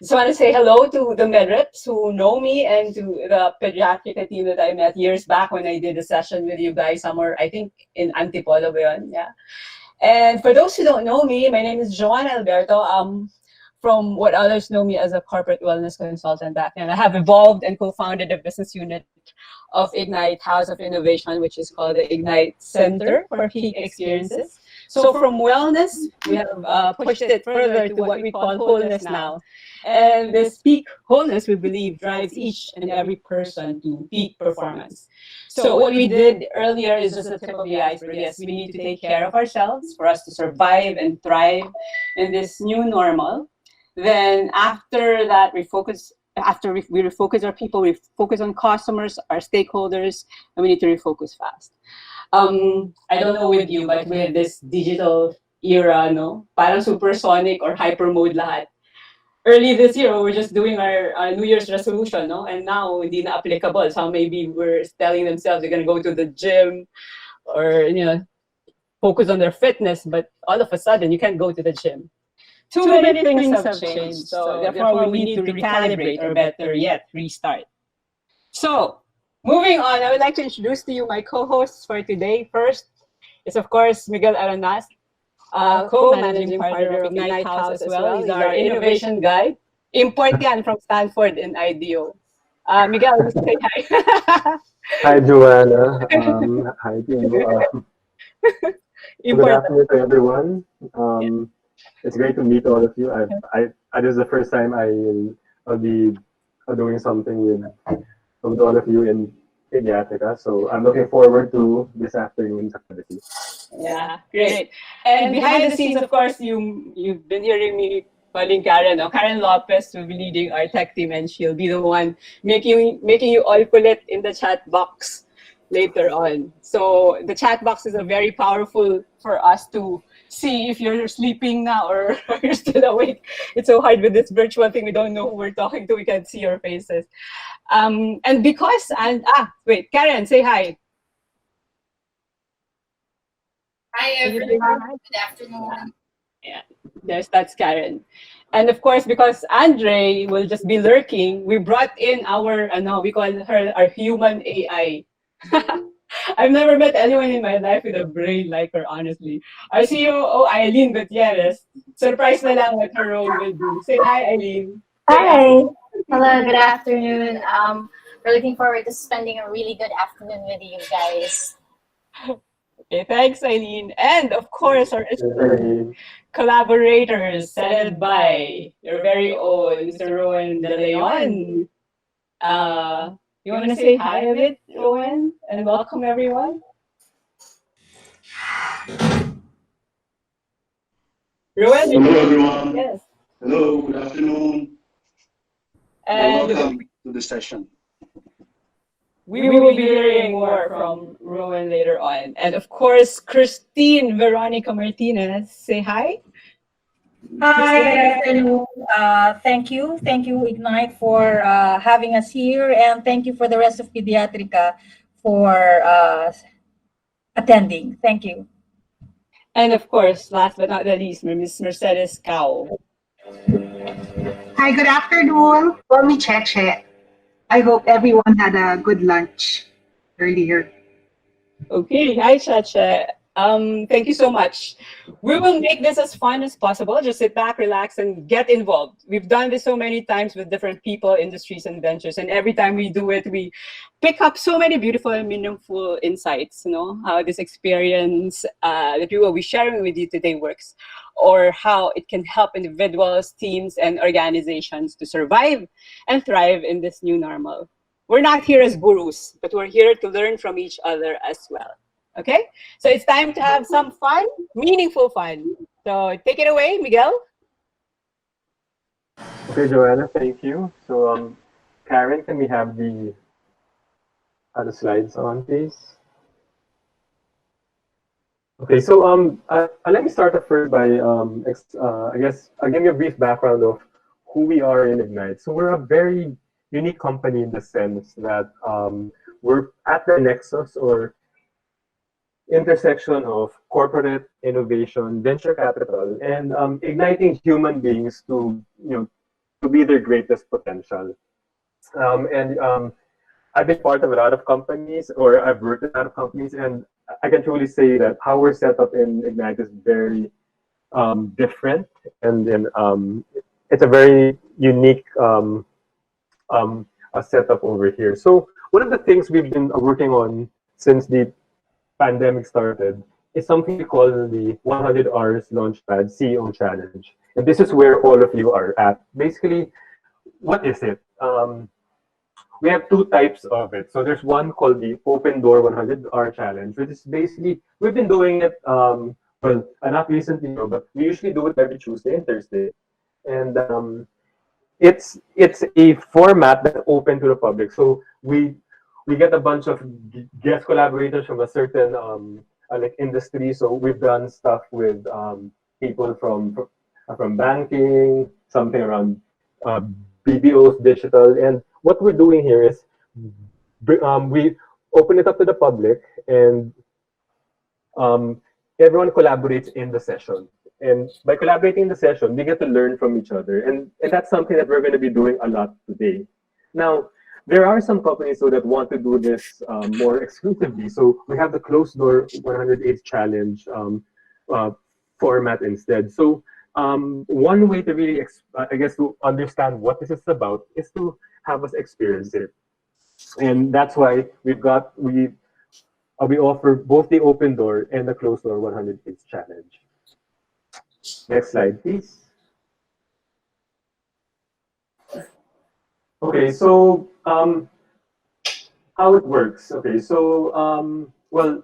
Just want to say hello to the medreps who know me and to the Pediatrica team that I met years back when I did a session with you guys somewhere, I think in Antipolo ba yun? Yeah. And for those who don't know me, my name is Joanna Alberto. From what others know me as a corporate wellness consultant back then. I have evolved and co-founded a business unit of Ignite House of Innovation, which is called the Ignite Center for Peak Experiences. So from wellness, we have pushed it further to what we call wholeness now. And this peak wholeness, we believe, drives each and every person to peak performance. So what we did earlier is just the tip of the iceberg. Yes, we need to take care of ourselves for us to survive and thrive in this new normal. Then after that, after we refocus our people, we focus on customers, our stakeholders, and we need to refocus fast. I don't know with you, but with this digital era, no, parang supersonic or hyper mode lahat. Early this year, we were just doing our New Year's resolution, no, and now hindi na applicable. So maybe we're telling themselves they're gonna go to the gym, or focus on their fitness, but all of a sudden you can't go to the gym. Too many things have changed. So therefore, we need to recalibrate, or better yet, restart. So moving on, I would like to introduce to you my co-hosts for today. First is, of course, Miguel Aranas, co-managing partner of Ignite House as well. He's our innovation guy. Import yan from Stanford in IDEO. Miguel, just say hi. Hi, Joanna. Hi, team. Good afternoon to everyone. It's great to meet all of you. This is the first time I'll be doing something with all of you in Pediatrica. So I'm looking forward to this afternoon's activity. Yeah, great. And behind the scenes, of course, you've been hearing me calling Karen. No? Karen Lopez will be leading our tech team, and she'll be the one making you all kulit in the chat box later on. So the chat box is a very powerful for us to see if you're sleeping now or you're still awake. It's so hard with this virtual thing. We don't know who we're talking to. We can't see your faces. And because, wait, Karen, say hi. Hi everyone, good afternoon. Yeah, that's Karen. And of course, because Andre will just be lurking, we brought in we call her our human AI. I've never met anyone in my life with a brain like her, honestly. Our CEO, Eileen Gutierrez, surprise na lang what her role will do. Say hi, Eileen. Hi. Hello, good afternoon. We're looking forward to spending a really good afternoon with you guys. Okay, thanks, Eileen. And of course, our collaborators, led by your very own Mr. Rowan De Leon. You want to say hi a bit, Rowan, and welcome everyone? Rowan? Hello, everyone. Yes. Hello, good afternoon. And welcome to the session. We will be hearing more from Rowan later on. And of course, Christine Veronica Martinez. Say hi. Hi, good afternoon. Thank you, Ignite, for having us here, and thank you for the rest of Pediatrica for attending. Thank you. And of course, last but not the least, Ms. Mercedes Cao. Hi, good afternoon. Call me Cheche. I hope everyone had a good lunch earlier. Okay, hi Cheche. Thank you so much. We will make this as fun as possible. Just sit back, relax, and get involved. We've done this so many times with different people, industries, and ventures, and every time we do it, we pick up so many beautiful and meaningful insights, how this experience that we will be sharing with you today works, or how it can help individuals, teams, and organizations to survive and thrive in this new normal. We're not here as gurus, but we're here to learn from each other as well. Okay, so it's time to have some fun, meaningful fun. So take it away, Miguel. Okay, Joanna, thank you. So, Karen, can we have the slides on, please? Okay, so let me start off first by, I guess, I'll give you a brief background of who we are in Ignite. So we're a very unique company in the sense that we're at the nexus or intersection of corporate innovation, venture capital, and igniting human beings to to be their greatest potential. And I've been part of a lot of companies, or I've worked in a lot of companies, and I can truly say that how we're set up in Ignite is very different, and it's a very unique setup over here. So one of the things we've been working on since the pandemic started is something we call the 100 Hours Launchpad CEO Challenge. And this is where all of you are at. Basically, what is it? We have two types of it. So there's one called the Open Door 100-Hour Challenge, which is basically, we've been doing it, not recently, but we usually do it every Tuesday and Thursday. And it's a format that's open to the public. So we get a bunch of guest collaborators from a certain like industry. So we've done stuff with people from banking, something around BPOs, digital, and what we're doing here is we open it up to the public, and everyone collaborates in the session. And by collaborating in the session, we get to learn from each other, and that's something that we're going to be doing a lot today. Now, there are some companies though that want to do this more exclusively. So we have the closed door 108 challenge format instead. So one way to really, I guess, to understand what this is about is to have us experience it. And that's why we offer both the open door and the closed door 108 challenge. Next slide, please. Okay, so how it works. Okay, so well,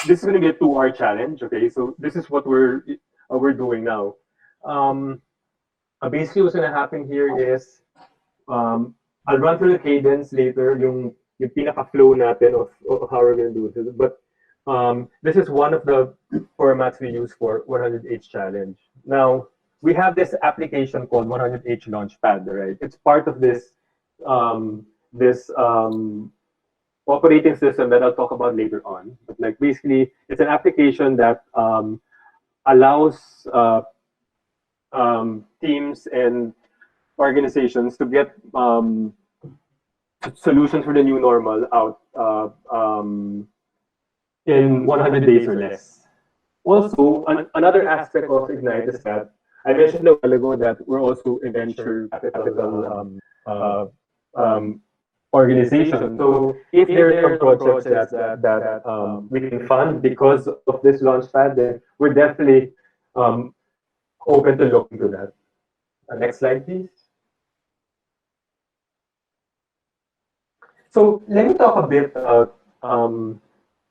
this is going to be a 2-hour challenge. Okay, so this is what we're doing now. Basically, what's going to happen here is I'll run through the cadence later, yung pinaka-flow natin of how we're going to do this. But this is one of the formats we use for 100H challenge. Now, we have this application called 100H Launchpad, right? It's part of this operating system that I'll talk about later on. But like basically, it's an application that allows teams and organizations to get solutions for the new normal out in 100 days or less. Also, another aspect of Ignite is that I mentioned a while ago that we're also a venture capital organization. So if there are some projects that we can fund because of this launchpad, then we're definitely open to look into that. Next slide, please. So let me talk a bit about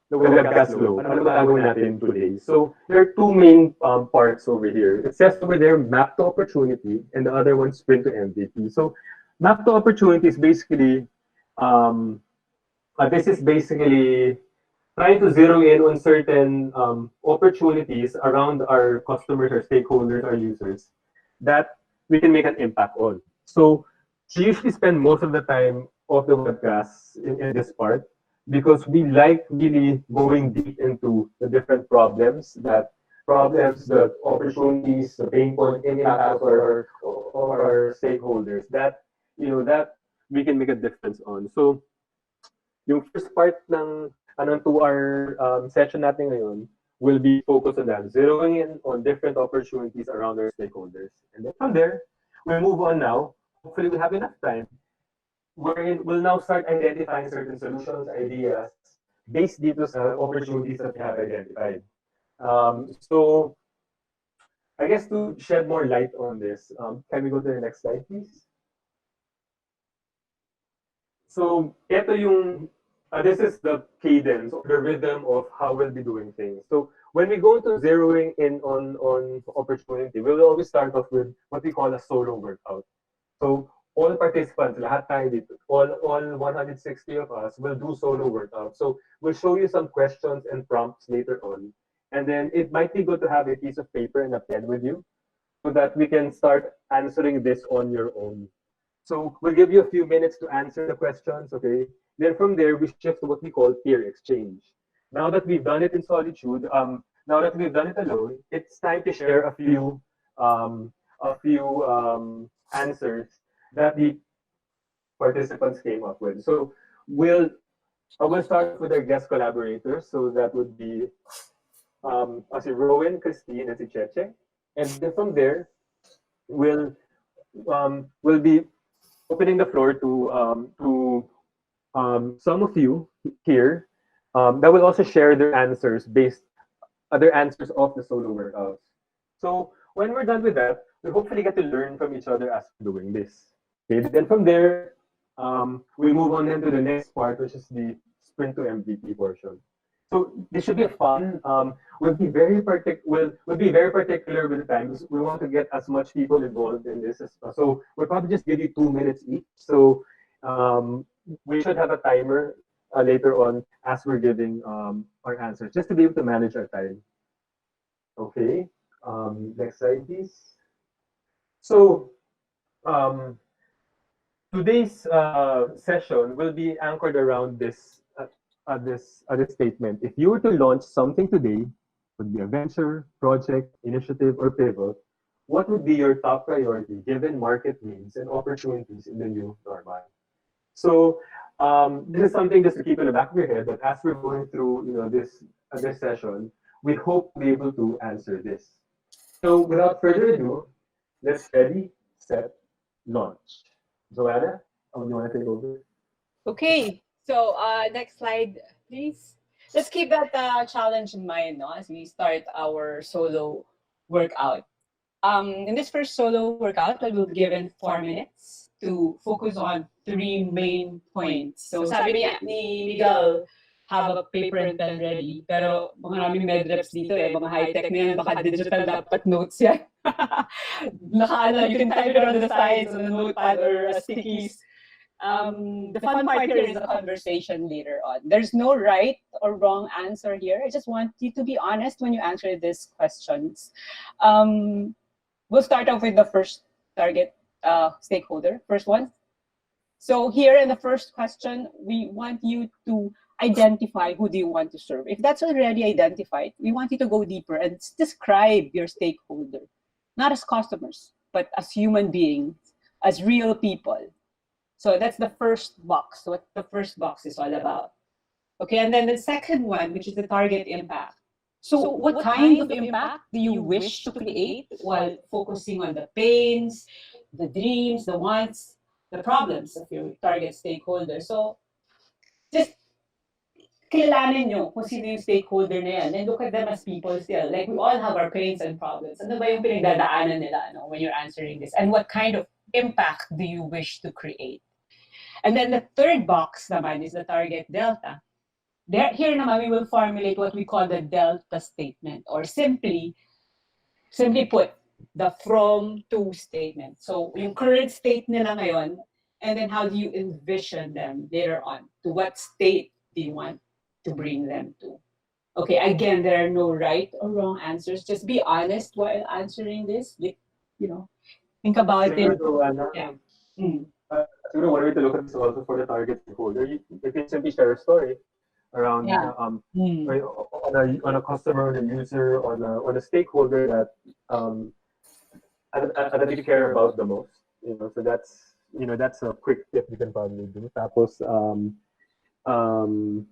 the webcast flow. Ano ba gagawin natin today? So there are two main parts over here. It says over there, map to opportunity, and the other one, sprint to MVP. So map to opportunity is basically, this is basically trying to zero in on certain opportunities around our customers, our stakeholders, our users that we can make an impact on. So we usually spend most of the time of the webcast in this part because we like really going deep into the different problems, the opportunities, the pain point, impact for our stakeholders that that we can make a difference on. So yung first part ng 2-hour session natin ngayon will be focused on that, zeroing in on different opportunities around our stakeholders. And then from there, we'll move on now. Hopefully we have enough time. We'll now start identifying certain solutions, ideas, based dito sa opportunities that we have identified. So I guess to shed more light on this, can we go to the next slide, please? So ito yung this is the cadence or the rhythm of how we'll be doing things. So when we go into zeroing in on opportunity, we'll always start off with what we call a solo workout. So all participants, lahat tayo dito, all 160 of us will do solo workouts. So we'll show you some questions and prompts later on. And then it might be good to have a piece of paper and a pen with you so that we can start answering this on your own. So we'll give you a few minutes to answer the questions, okay? Then from there, we shift to what we call peer exchange. Now that we've done it in solitude, now that we've done it alone, it's time to share a few answers that the participants came up with. So we'll I will start with our guest collaborators. So that would be si Rowan, Christine, and si Cheche. And then from there, we'll we'll be opening the floor to some of you here that will also share their answers based other answers of the solo workouts. So when we're done with that, we hopefully get to learn from each other as we're doing this. Okay, then from there, we'll move on then to the next part, which is the sprint to MVP portion. So this should be fun. We'll be very particular with the time because we want to get as much people involved in this as possible. So we'll probably just give you 2 minutes each. So we should have a timer later on as we're giving our answers, just to be able to manage our time. Okay. Next slide, please. So um, today's session will be anchored around this statement. If you were to launch something today, would be a venture, project, initiative, or pivot, what would be your top priority given market needs and opportunities in the new normal? So this is something just to keep in the back of your head that as we're going through this session, we hope to be able to answer this. So without further ado, let's ready, set, launch. Joanna, you want to take over? Okay, so next slide, please. Let's keep that challenge in mind, no, as we start our solo workout. In this first solo workout, I will be given 4 minutes to focus on three main points. So sabi ni Miguel, have a paper and pen ready. Pero maraming med reps dito mga high-tech na yan, baka digital dapat notes yan. You can type it on the sides, on the notepad or stickies. The fun part here is the conversation later on. There's no right or wrong answer here. I just want you to be honest when you answer these questions. We'll start off with the first target stakeholder, first one. So here in the first question, we want you to identify who do you want to serve. If that's already identified, we want you to go deeper and describe your stakeholder, not as customers, but as human beings, as real people. So that's the first box, what the first box is all about. Okay, and then the second one, which is the target impact. So what kind of impact do you wish to create while focusing on the pains, the dreams, the wants, the problems of your target stakeholder? So just kilalanin nyo kung sino yung stakeholder na yan and look at them as people still. Like we all have our pains and problems. Ano ba yung pinagdadaanan nila when you're answering this? And what kind of impact do you wish to create? And then the third box naman is the target delta. Here naman, we will formulate what we call the delta statement, or simply put, the from to statement. So yung current state nila ngayon, and then how do you envision them later on? To what state do you want to bring them to? Okay, again, there are no right or wrong answers. Just be honest while answering this. Think about it. Yeah. Siguro one way to look at this also for the target stakeholder, you can simply share a story around on a customer, on a user, on a stakeholder that that you care about the most. So that's a quick tip you can probably do. Tapos from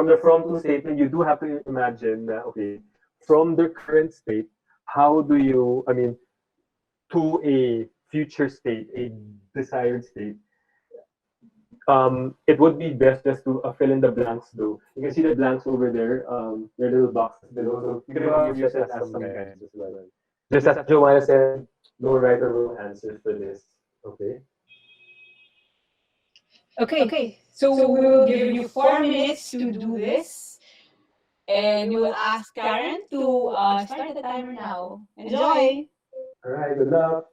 the from to statement, you do have to imagine that okay, from the current state, how do you to a future state, a desired state, it would be best just to fill in the blanks though. You can see the blanks over there, their little boxes below. So you can use it as some guidance as well. Just as Joanna said, no right or wrong answer for this. Okay. Okay. So we will give you 4 minutes to do this. And we will ask Karen to start the timer now. Enjoy! All right, good luck.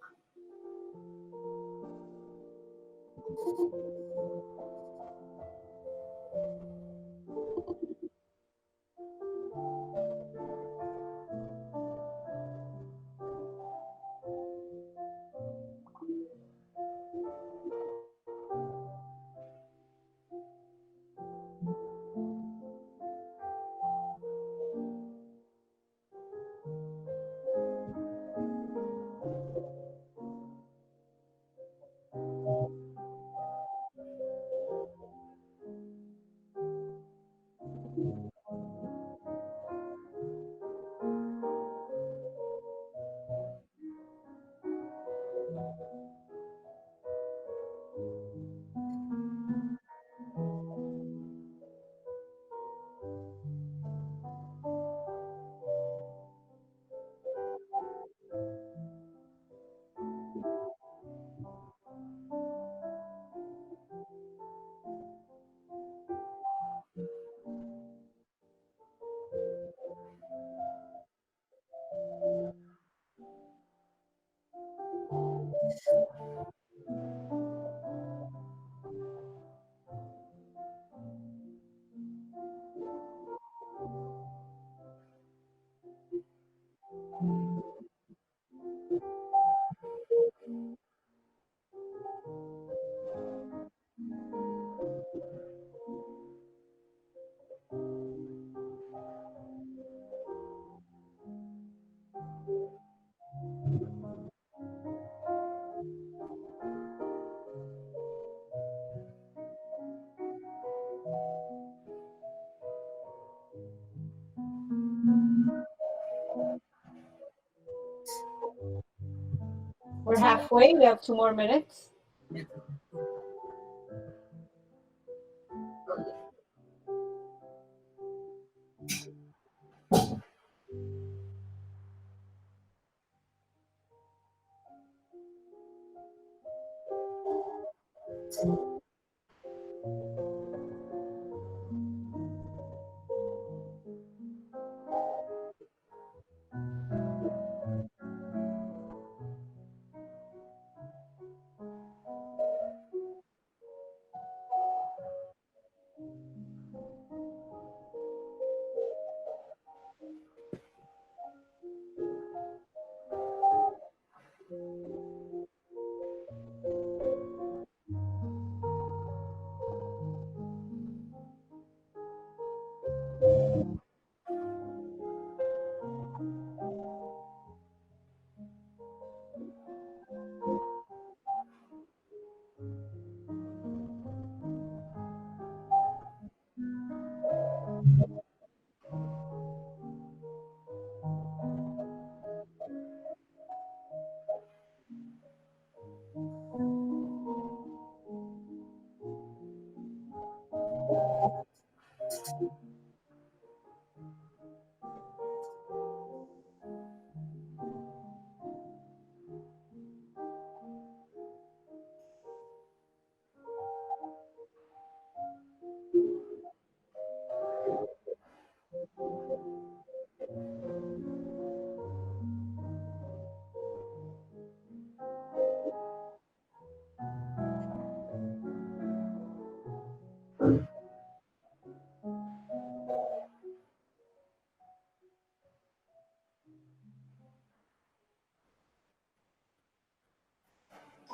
We're halfway. We have 2 more minutes.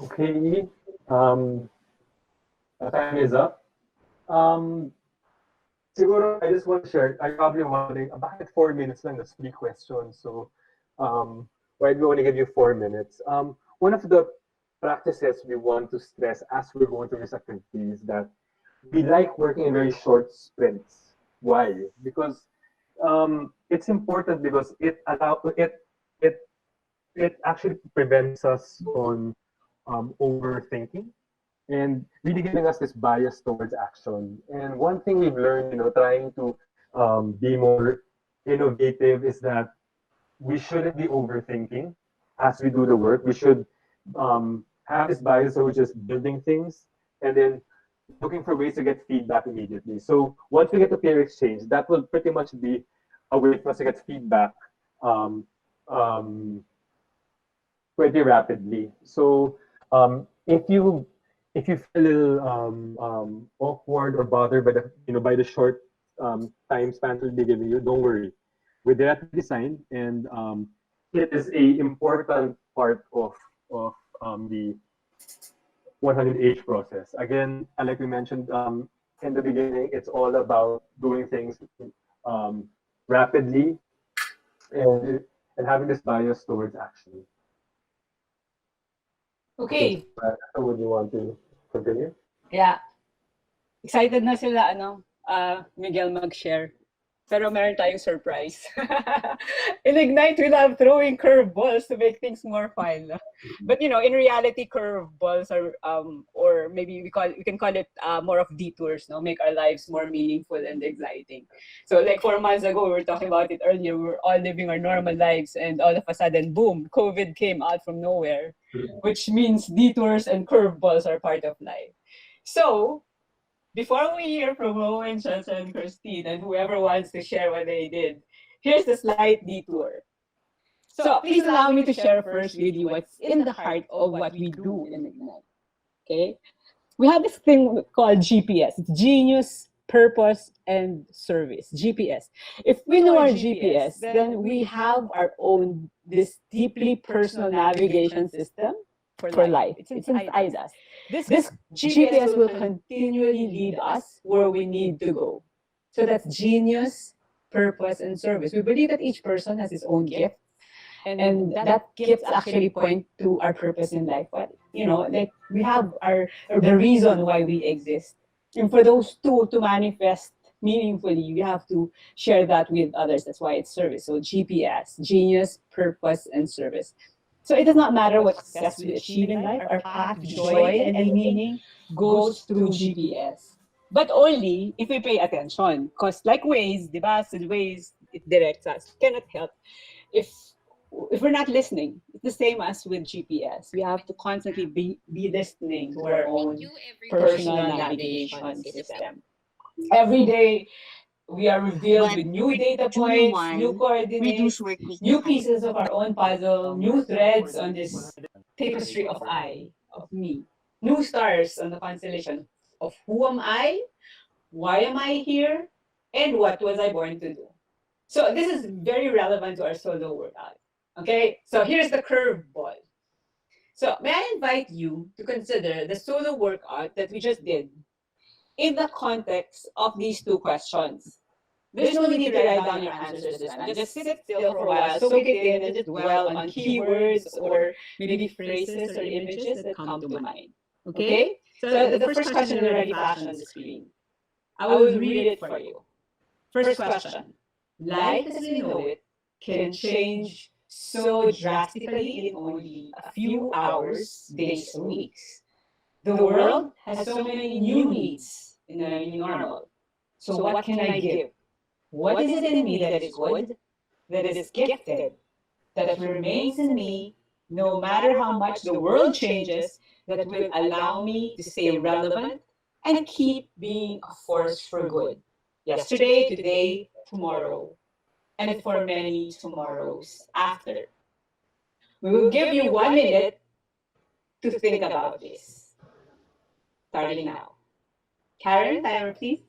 Okay. Um, the time is up. Um, Siguro, I just want to share. I'm probably wondering, bakit 4 minutes lang? That's 3 questions. So, why do we want to give you 4 minutes? One of the practices we want to stress as we're going through this activity is that we like working in very short sprints. Why? Because it's important because it it actually prevents us on overthinking and really giving us this bias towards action. And one thing we've learned, trying to be more innovative is that we shouldn't be overthinking as we do the work. We should have this bias of just building things and then looking for ways to get feedback immediately. So once we get to peer exchange, that will pretty much be a way for us to get feedback um, um, pretty rapidly. So if you feel a little awkward or bothered by the short time span we'll be giving you, don't worry. We're there at the design, and it is a important part of the 100H process. Again, like we mentioned in the beginning, it's all about doing things um, rapidly and and having this bias towards action. Okay. Would you want to continue? Yeah. Excited na sila, Miguel mag-share. Pero meron tayong surprise. In Ignite, we love throwing curveballs to make things more fun. But in reality, curveballs are, or maybe we can call it more of detours, no, make our lives more meaningful and exciting. So like 4 months ago, we were talking about it earlier. We were all living our normal lives, and all of a sudden, boom, COVID came out from nowhere, which means detours and curveballs are part of life. So before we hear from Owen, Chacha, and Christine, and whoever wants to share what they did, here's the slight detour. So please allow me to share first with you what's in the heart of what we do in Ignite. Okay? We have this thing called GPS. It's Genius, Purpose, and Service. GPS. If we know our GPS, then we have our own, this deeply personal navigation system for life. It's inside us. This GPS will continually lead us where we need to go. So that's genius, purpose, and service. We believe that each person has his own gift, and that gifts actually point to our purpose in life. But like we have the reason why we exist, and for those two to manifest meaningfully, we have to share that with others. That's why it's service. So GPS, genius, purpose, and service. So it does not matter what success we achieve in life, our path to joy and meaning goes through GPS. But only if we pay attention. Because like Waze, di ba? So Waze, it directs us. Cannot help if we're not listening. It's the same as with GPS. We have to constantly be listening to our own personal navigation system. Every day, we are revealed with new data points, new coordinates, new pieces of our own puzzle, new threads on this tapestry of I, of me, new stars on the constellation of who am I, why am I here, and what was I born to do. So this is very relevant to our solo workout. Okay, so here's the curveball. So may I invite you to consider the solo workout that we just did in the context of these two questions. There's no need to write down your answers this time. Just sit still for a while, soak it in, and just dwell on keywords or maybe phrases or images that come to mind. Okay? So the first question is already flashed on the screen. I will read it for you. First question. Life as we know it can change so drastically in only a few hours, days, or weeks. The world has so many new needs in a new normal. So what can I give? What is it in me that is good, that is gifted, that remains in me no matter how much the world changes, that will allow me to stay relevant and keep being a force for good? Yesterday, today, tomorrow, and for many tomorrows after. We will give you 1 minute to think about this. Starting now. Karen, timer please.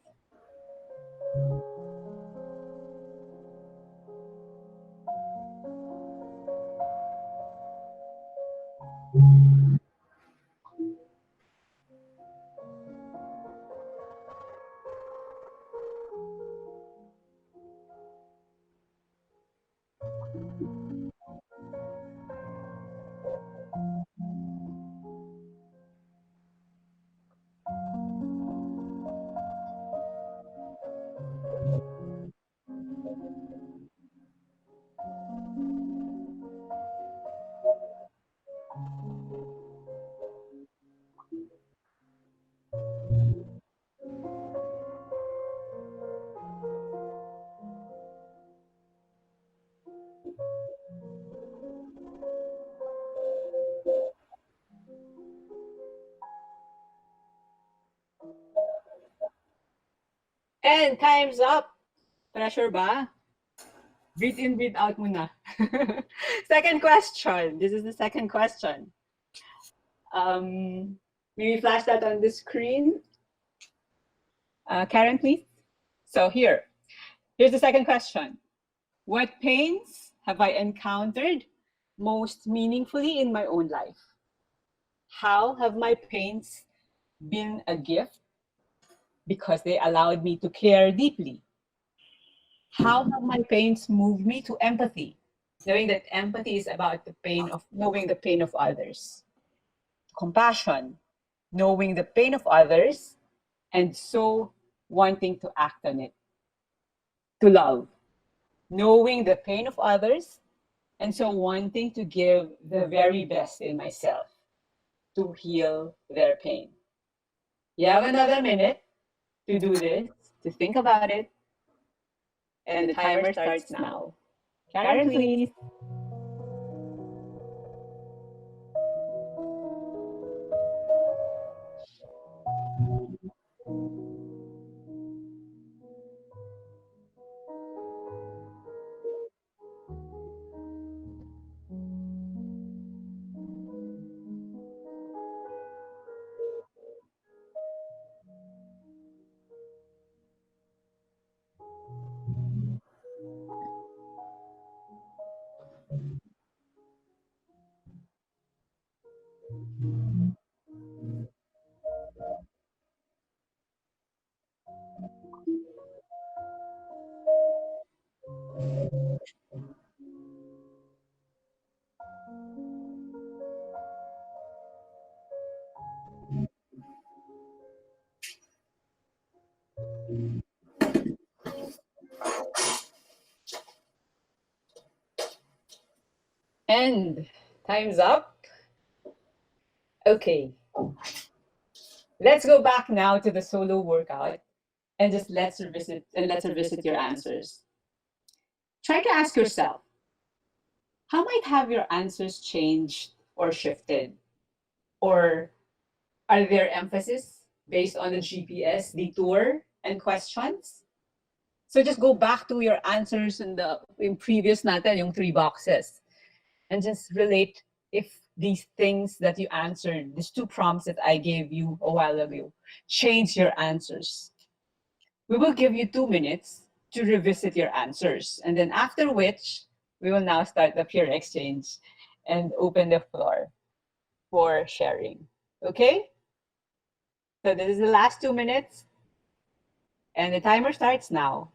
And time's up. Pressure ba? Breathe in, breathe out muna. Second question. This is the second question. Maybe flash that on the screen. Karen, please. So here's the second question. What pains have I encountered most meaningfully in my own life? How have my pains been a gift because they allowed me to care deeply? How have my pains moved me to empathy, knowing that empathy is about the pain of knowing the pain of others? Compassion, knowing the pain of others and so wanting to act on it. To love, knowing the pain of others and so wanting to give the very best in myself to heal their pain. You have another minute to do this, to think about it, and the timer starts now. Karen, please. And Time's up. Okay. Let's go back now to the solo workout and just let's revisit your answers. Try to ask yourself, how might have your answers changed or shifted? Or are there emphasis based on the GPS, detour, and questions? So just go back to your answers in previous natin, yung 3 boxes, and just relate if these things that you answered, these 2 prompts that I gave you a while ago, change your answers. We will give you 2 minutes to revisit your answers, and then after which, we will now start the peer exchange and open the floor for sharing. Okay? So this is the last 2 minutes, and the timer starts now.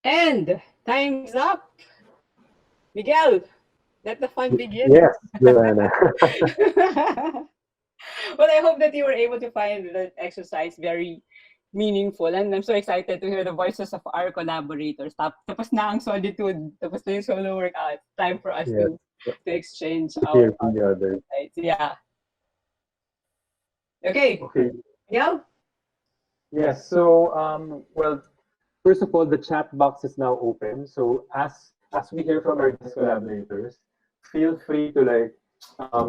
And time's up. Miguel, let the fun begin. Yes, Joanna. Well, I hope that you were able to find the exercise very meaningful. And I'm so excited to hear the voices of our collaborators. Tapos na ang solitude. Tapos na yung solo workout. Time for us Yes. to exchange To our hear from the others. insights. Yeah. Okay. Okay. Miguel? Yes. So, well, first of all, the chat box is now open. So as we hear from our guest collaborators, feel free to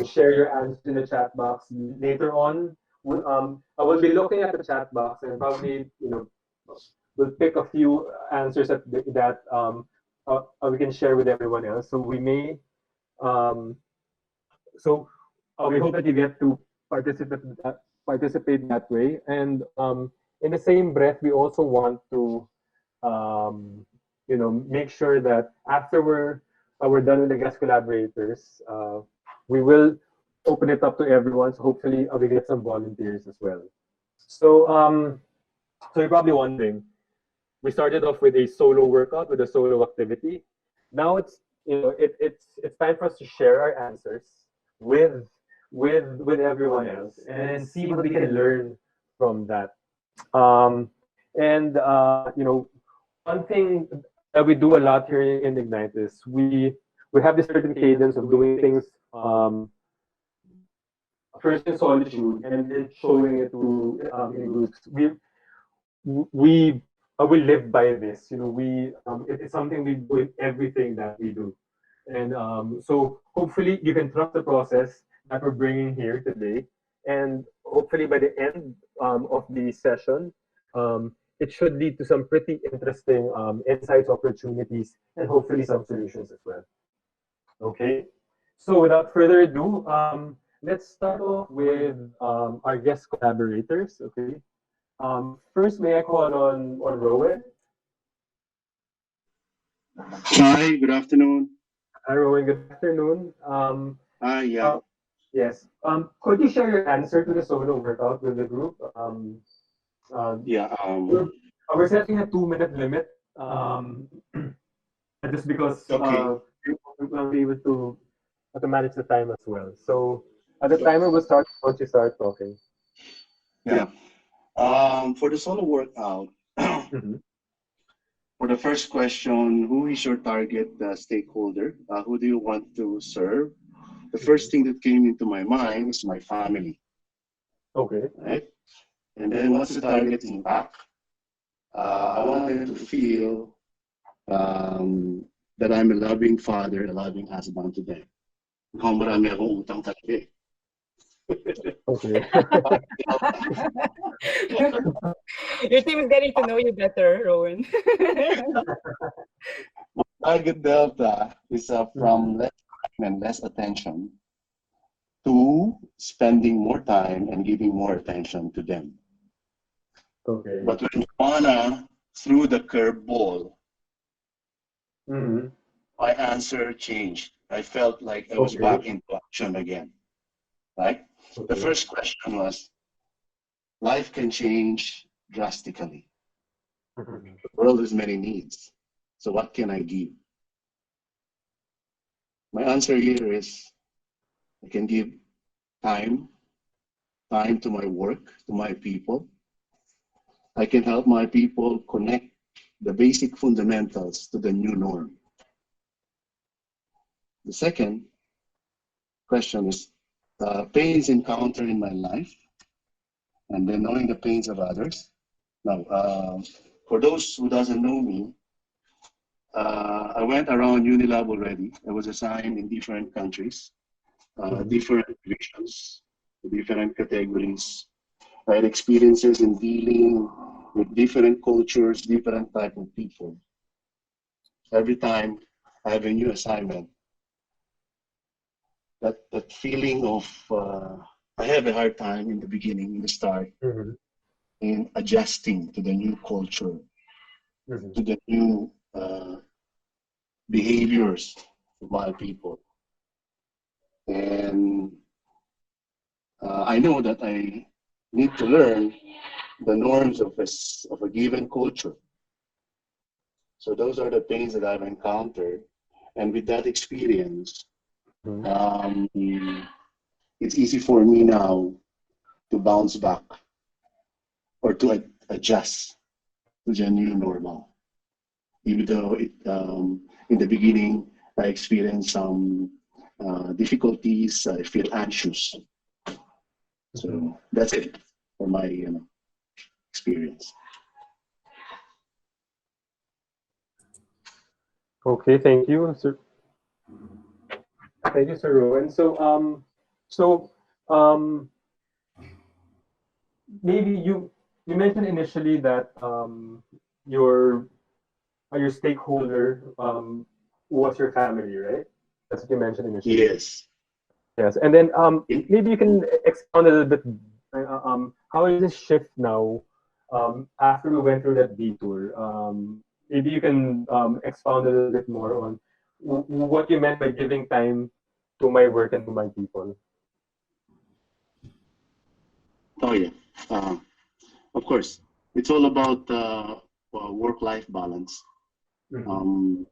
share your answers in the chat box. Later on, I will be looking at the chat box and probably we'll pick a few answers that we can share with everyone else. So we may um, we hope that you get to participate that way. And in the same breath, we also want to make sure that after we're done with the guest collaborators, we will open it up to everyone. So hopefully we get some volunteers as well. So you're probably wondering, we started off with a solo workout, with a solo activity. Now it's time for us to share our answers with everyone else and see what we can learn from that. And one thing that we do a lot here in Ignite is we have this certain cadence of doing things first in solitude and then showing it to in groups. We live by this. It's something we do in everything that we do. And so hopefully you can trust the process that we're bringing here today. And hopefully by the end of the session, it should lead to some pretty interesting insights, opportunities, and hopefully some solutions as well. Okay. So without further ado, let's start off with our guest collaborators. Okay. First, may I call on Rowan? Hi, good afternoon. Hi, Rowan. Good afternoon. Yeah. Yes. Could you share your answer to the solo workout with the group? Yeah. We're setting a 2 minute limit. Just because Okay. we will be able to manage the time as well. So the timer will start once you start talking. Yeah. For the solo workout, Mhm. for the first question, who is your target stakeholder? Who do you want to serve? The first thing that came into my mind is my family, Okay. right? And then what's the target impact? I want them to feel that I'm a loving father, a loving husband to them. Mukhang marami akong utang talaga eh. Okay. Your team is getting to know you better, Rowan. Target delta is from less time and less attention to spending more time and giving more attention to them. Okay. But when Joanna threw the curveball, Mhm. my answer changed. I felt like I was Okay. back into action again. Right? The Okay. first question was, life can change drastically. Mhm. The world has many needs. So what can I give? My answer here is I can give time, time to my work, to my people. I can help my people connect the basic fundamentals to the new norm. The second question is pains encountered in my life and then knowing the pains of others. Now, for those who doesn't know me, I went around Unilab already. I was assigned in different countries, different divisions, different categories. I had experiences in dealing with different cultures, different type of people. Every time I have a new assignment, that feeling of I have a hard time in the beginning, in the start, Mhm. in adjusting to the new culture, Mhm. to the new behaviors of my people. And I know that I need to learn the norms of a given culture. So those are the things that I've encountered. And with that experience, Mhm. it's easy for me now to bounce back or to adjust to the new normal. Even though in the beginning I experienced some difficulties, I feel anxious. Mhm. So that's it for my experience. Okay. Thank you, sir. Thank you, Sir Rowan. So um, maybe you mentioned initially that your your stakeholder was your family, right? That's what you mentioned initially. Yes. Yes, and then In, maybe you can expound a little bit. How is this shift now? After we went through that detour, maybe you can expound a little bit more on what you meant by giving time to my work and to my people. oh yeah. Uh, of course, it's all about work-life balance. Mhm. Um,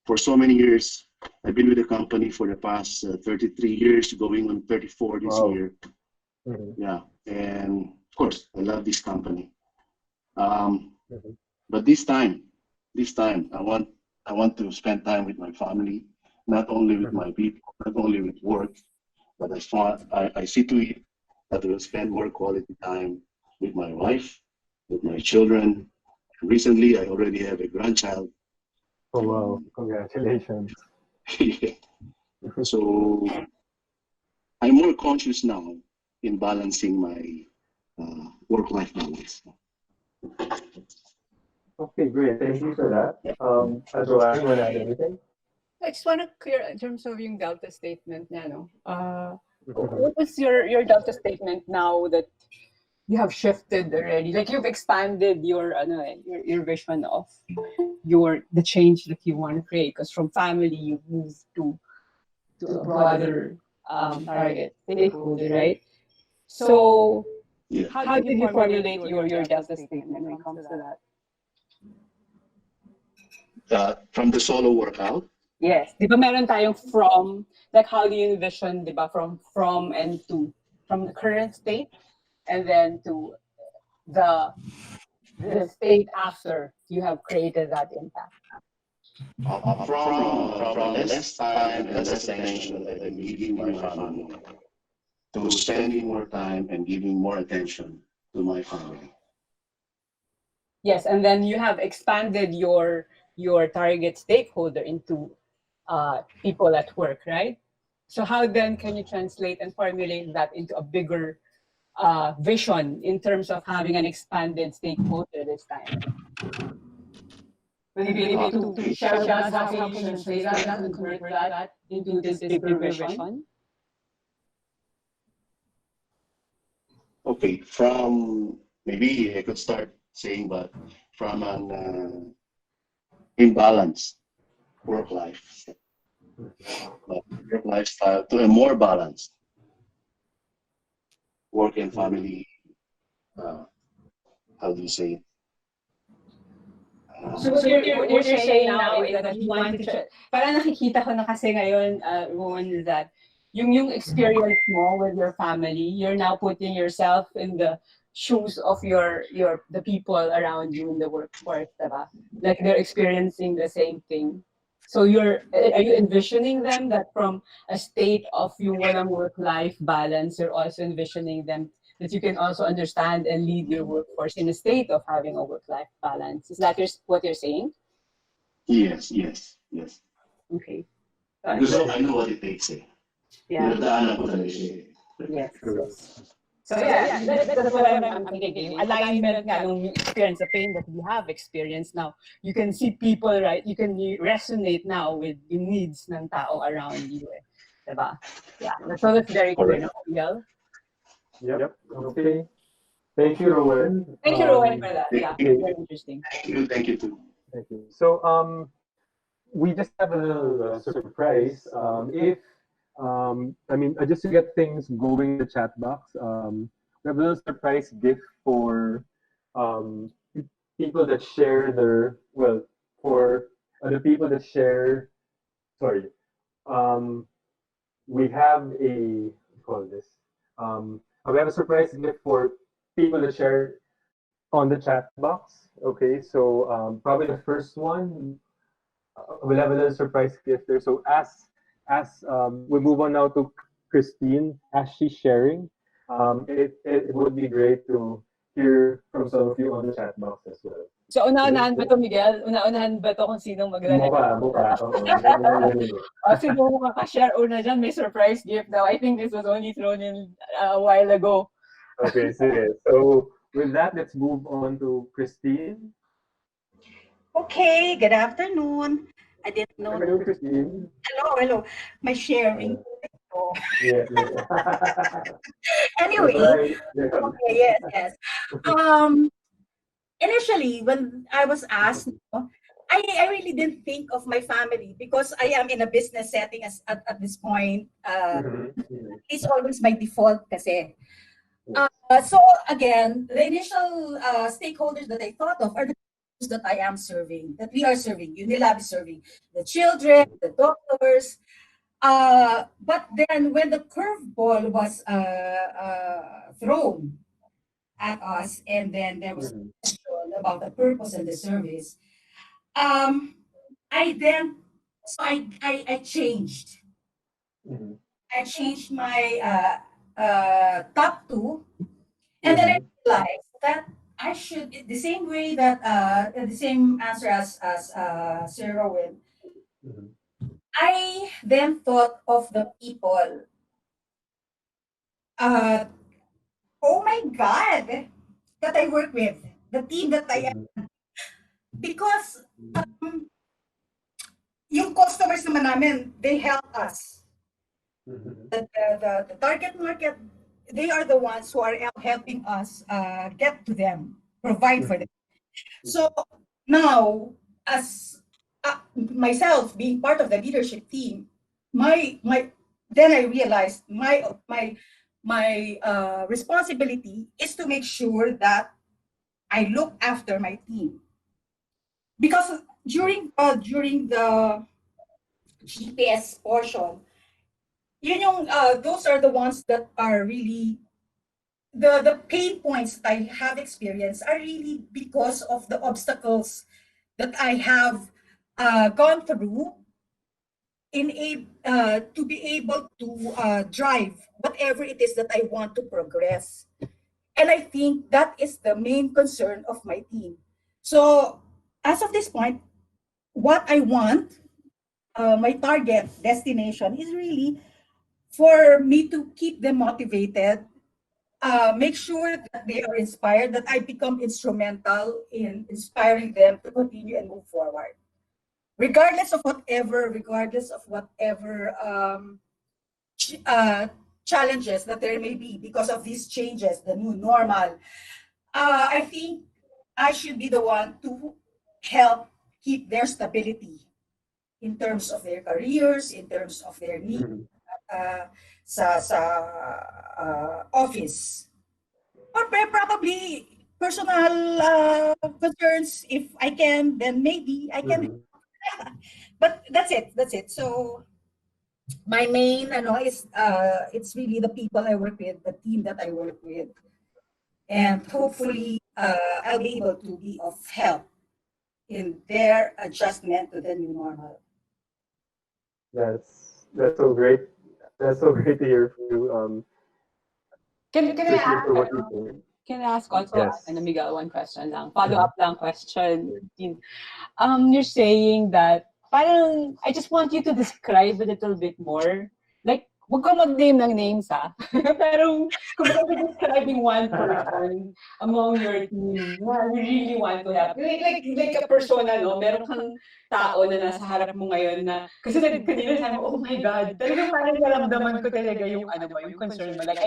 for so many years, I've been with the company for the past 33 years, going on 34 this Wow. year. Mhm. Yeah, and of course, I love this company. Um, Mhm. but this time, I want to spend time with my family, not only with Mhm. my people, not only with work, but I see to it that I will spend more quality time with my wife, with my children. Recently, I already have a grandchild. Oh wow! Um, Congratulations. so I'm more conscious now in balancing my work-life balance. Okay, great. Thank you for that. Yeah. Joanne, you want to add anything? I just want to clear in terms of yung Delta statement niya, no? Mhm. What was your Delta statement now that you have shifted already? Like you've expanded your your vision of the change that you want to create. Because from family you move to a broader target stakeholder, right? So Yeah. how did you formulate your Delta statement when it comes to that? From the solo workout, Yes. Di ba meron tayong from, like how do you envision, di ba, from and to, from the current state and then to the the state after you have created that impact. from less time and less attention that I'm giving my family to spending more time and giving more attention to my family. Yes, and then you have expanded your target stakeholder into people at work, right? So how then can you translate and formulate that into a bigger vision in terms of having an expanded stakeholder this time? Will you be able to share with us how can you translate that and convert that into this bigger vision? Okay, from maybe I could start saying, but from an imbalanced work life, work lifestyle to a more balanced work and family. Uh, how do you say it? So what you're saying now is that you want to try, parang nakikita ko na kasi ngayon, Rowan, is that yung experience mo with your family, you're now putting yourself in the shoes of the people around you in the workforce, diba? Like they're experiencing the same thing. So are you envisioning them that from a state of yung walang work-life balance, you're also envisioning them that you can also understand and lead your workforce in a state of having a work-life balance. Is that what you're saying? Yes, yes, yes. Okay. Because I know what it takes. Yeah. Pinagdaanan ko talaga siya. Yes. Yes. So yeah, that's what I'm thinking. Yung alignment nga nung experience, the pain that you have experienced now, you can see people, right? You can resonate now with the needs ng tao around you. Diba? Yeah. So that's very clear. Yeah. Yep. Okay. Thank you, Rowan. Thank you, Rowan, for that. Yeah. Thank you. Very interesting. Thank you too. Thank you. So we just have a little surprise. If I mean, just to get things going in the chat box, we have a little surprise gift for people that share for the people that share. Sorry, we have call this. We have a surprise gift for people that share on the chat box. Okay, so probably the first one we'll have a little surprise gift there. So as we move on now to Christine, as she's sharing, it would be great to hear from some of you on the chat box as well. So, una-unahan ba to, Miguel? Una-unahan ba to kung sinong maglalagay? Buka. Siguro makaka-share una dyan, may surprise gift daw. I think this was only thrown in a while ago. Okay, so with that, let's move on to Christine. Okay, good afternoon. I didn't know. Hello, Christine. Hello. My sharing. Yeah. Anyway, Right. okay, yes. Initially, when I was asked, I really didn't think of my family because I am in a business setting at this point. It's always my default kasi. So again, the initial stakeholders that I thought of are the that I am serving, that we are serving. Unilab is serving the children, the doctors. But then when the curveball was thrown at us, and then there was a question about the purpose and the service, I then I changed. I changed my top two, and then I realized that I should the same way that the same answer as Sir Rowan. I then thought of the people. Oh my God, that I work with, the team that I am, because yung customers naman naman namin, they help us. Mhm. The target market, they are the ones who are helping us get to them, provide for them. So now, as myself being part of the leadership team, my then I realized my responsibility is to make sure that I look after my team, because during the GPS portion, yun yung those are the ones that are really the pain points that I have experienced are really because of the obstacles that I have gone through to be able to drive whatever it is that I want to progress. And I think that is the main concern of my team. So as of this point, what I want, my target destination is really for me to keep them motivated, make sure that they are inspired, that I become instrumental in inspiring them to continue and move forward. Regardless of whatever challenges that there may be because of these changes, the new normal, I think I should be the one to help keep their stability in terms of their careers, in terms of their needs Mhm. uh, sa office. Or probably personal concerns. If I can, then maybe I can. Mhm. But that's it. That's it. So my main ano is it's really the people I work with, the team that I work with, and hopefully I'll be able to be of help in their adjustment to the new normal. That's so great. That's so great to hear from you. Can I Especially ask, for what you say. can I ask also, Yes. Miguel, one question lang, Mhm. follow-up lang question. You're saying that parang I just want you to describe a little bit more. Like, wag ka mag-name ng names Pero kung you're describing one person among your team na you really want to help. Like a persona, no? Meron kang tao na nasa harap mo ngayon na kasi kanina sabi mo, oh my God, talagang parang naramdaman ko talaga yung ano mo, yung concern mo. Like,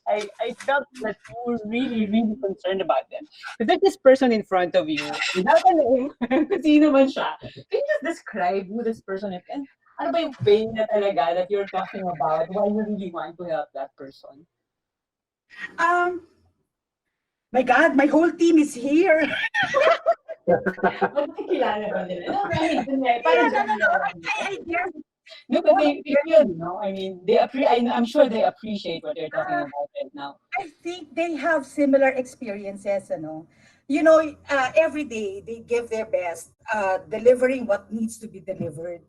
I felt that you were really, really concerned about them. But there's this person in front of you, without a name, kung sino man siya. Can you just describe who this person is? And ano ba yung pain na talaga that you're talking about? Why you really want to help that person? Um, my God, my whole team is here. Magkikilala ba nila? No, I mean, Yeah, parang no, no, no. general. I guess No, but they feel, I mean, I'm sure they appreciate what you're talking about right now. I think they have similar experiences, ano. Every day they give their best, delivering what needs to be delivered.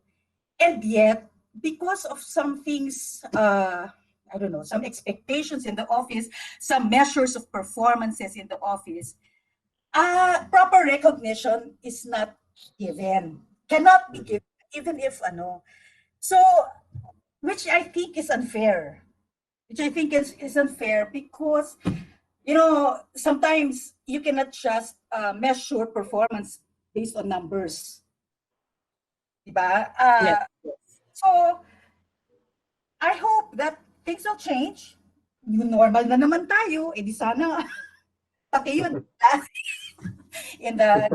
And yet, because of some things, I don't know, some expectations in the office, some measures of performances in the office, proper recognition is not given, cannot be given, even if ano. So, which I think is unfair. Which I think is unfair because sometimes you cannot just measure performance based on numbers, diba? Yes. So I hope that things will change. New normal na naman tayo, edi sana pati yun in the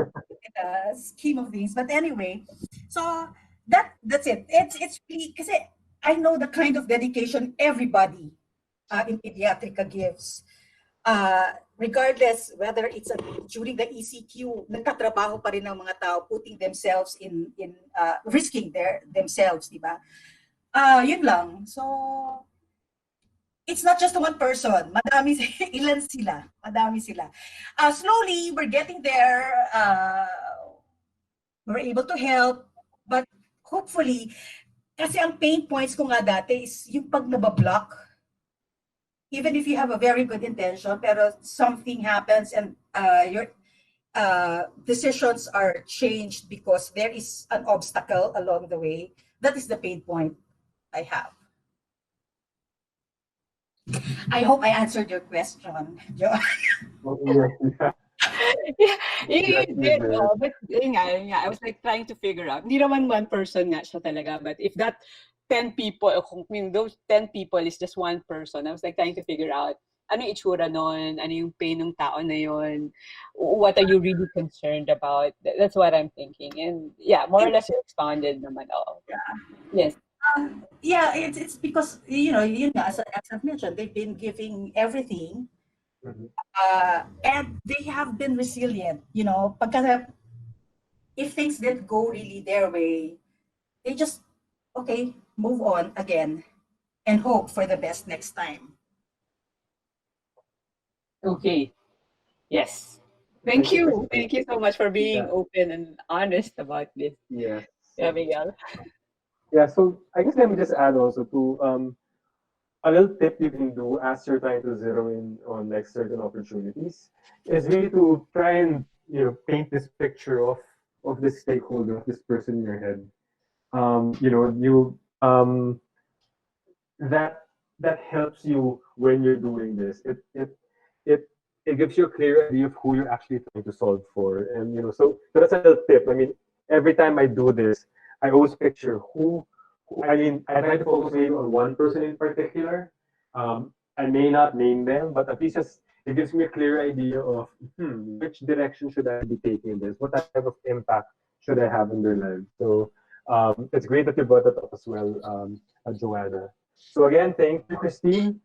scheme of things. But anyway, so that's it. It's really kasi I know the kind of dedication everybody in Pediatrica gives. Regardless whether it's during the ECQ, nagtatrabaho pa rin ng mga tao, putting themselves in risking themselves, di ba? Yun lang. So it's not just one person. Madami ilan sila. Madami sila. Slowly we're getting there. We're able to help, but hopefully kasi ang pain points ko nga dati is yung pag nabablock, even if you have a very good intention, pero something happens and your decisions are changed because there is an obstacle along the way. That is the pain point I have. I hope I answered your question, Joe. Oh, yeah. Yeah, you That's did, the but yun nga, I was like trying to figure out. Hindi naman one person nga siya talaga, but if that 10 people, o kung those 10 people is just one person, I was like trying to figure out ano yung itsura nun, ano yung pain ng tao na yun, what are you really concerned about? That's what I'm thinking. And yeah, more or less you expounded naman. Oh, yes. Yeah, it's because yun nga, as I've mentioned, they've been giving everything, Mhm. and they have been resilient. Pagka if things didn't go really their way, they just okay move on again and hope for the best next time. Okay. Yes. Thank you. Christine. Thank you so much for being Yeah. open and honest about this. Yes. Yeah, Miguel. Yeah, so I guess let me just add also to a little tip you can do as you're trying to zero in on like certain opportunities is really to try and paint this picture of this stakeholder, of this person in your head. You that that helps you when you're doing this. It it gives you a clear idea of who you're actually trying to solve for, and so that's a little tip. I mean, every time I do this, I always picture who. I mean, I try to focus maybe on one person in particular. I may not name them, but at least just it gives me a clear idea of which direction should I be taking this, what type of impact should I have in their lives. So it's great that you brought that up as well, Joanna. So again, thank you, Christine.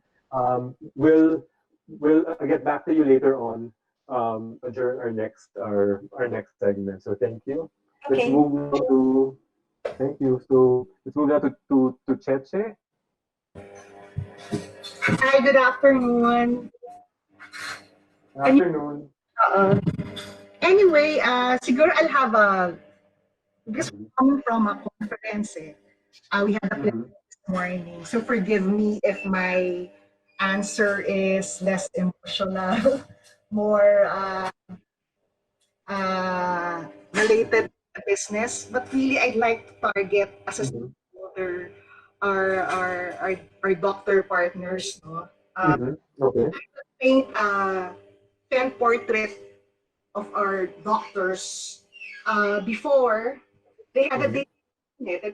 We'll get back to you later on during our next segment. So thank you. Let's Okay. move now to thank you. So let's move now to Cheche. Hi, good afternoon. Can you, Afternoon. uh, anyway, siguro I'll have because Mhm. we're coming from a conference, we had a plan Mhm. this morning. So forgive me if my answer is less emotional, more related to business. But really, I'd like to target as a Mhm. stakeholder our doctor partners. No? Mhm. Okay. Paint a pen portrait of our doctors. Before, they had a Mhm. day.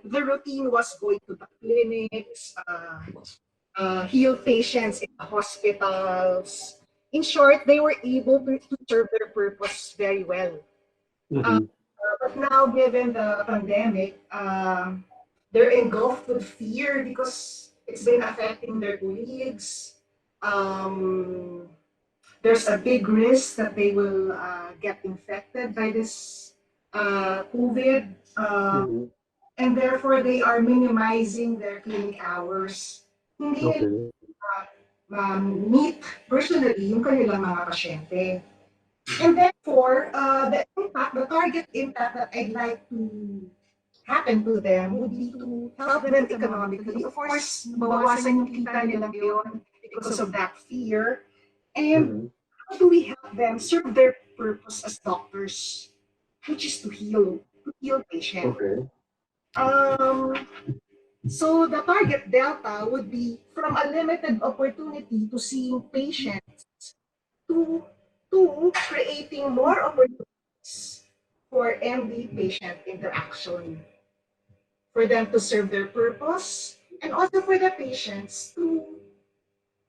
The routine was going to the clinics, heal patients in the hospitals. In short, they were able to serve their purpose very well. Uh, Mhm. but now, given the pandemic, they're engulfed with fear because it's been affecting their colleagues. Um, there's a big risk that they will get infected by this COVID. Mhm. And therefore they are minimizing their clinic hours. Hindi nila Okay. meet personally yung kanilang mga pasyente. And therefore, the target impact that I'd like to happen to them would be to help them economically. Of course, bawasan yung kita nila ngayon because of that fear. And Mhm. how do we help them serve their purpose as doctors, which is to heal patients? Okay. Um, So the target delta would be from a limited opportunity to seeing patients to creating more opportunities for MD patient interaction, for them to serve their purpose, and also for the patients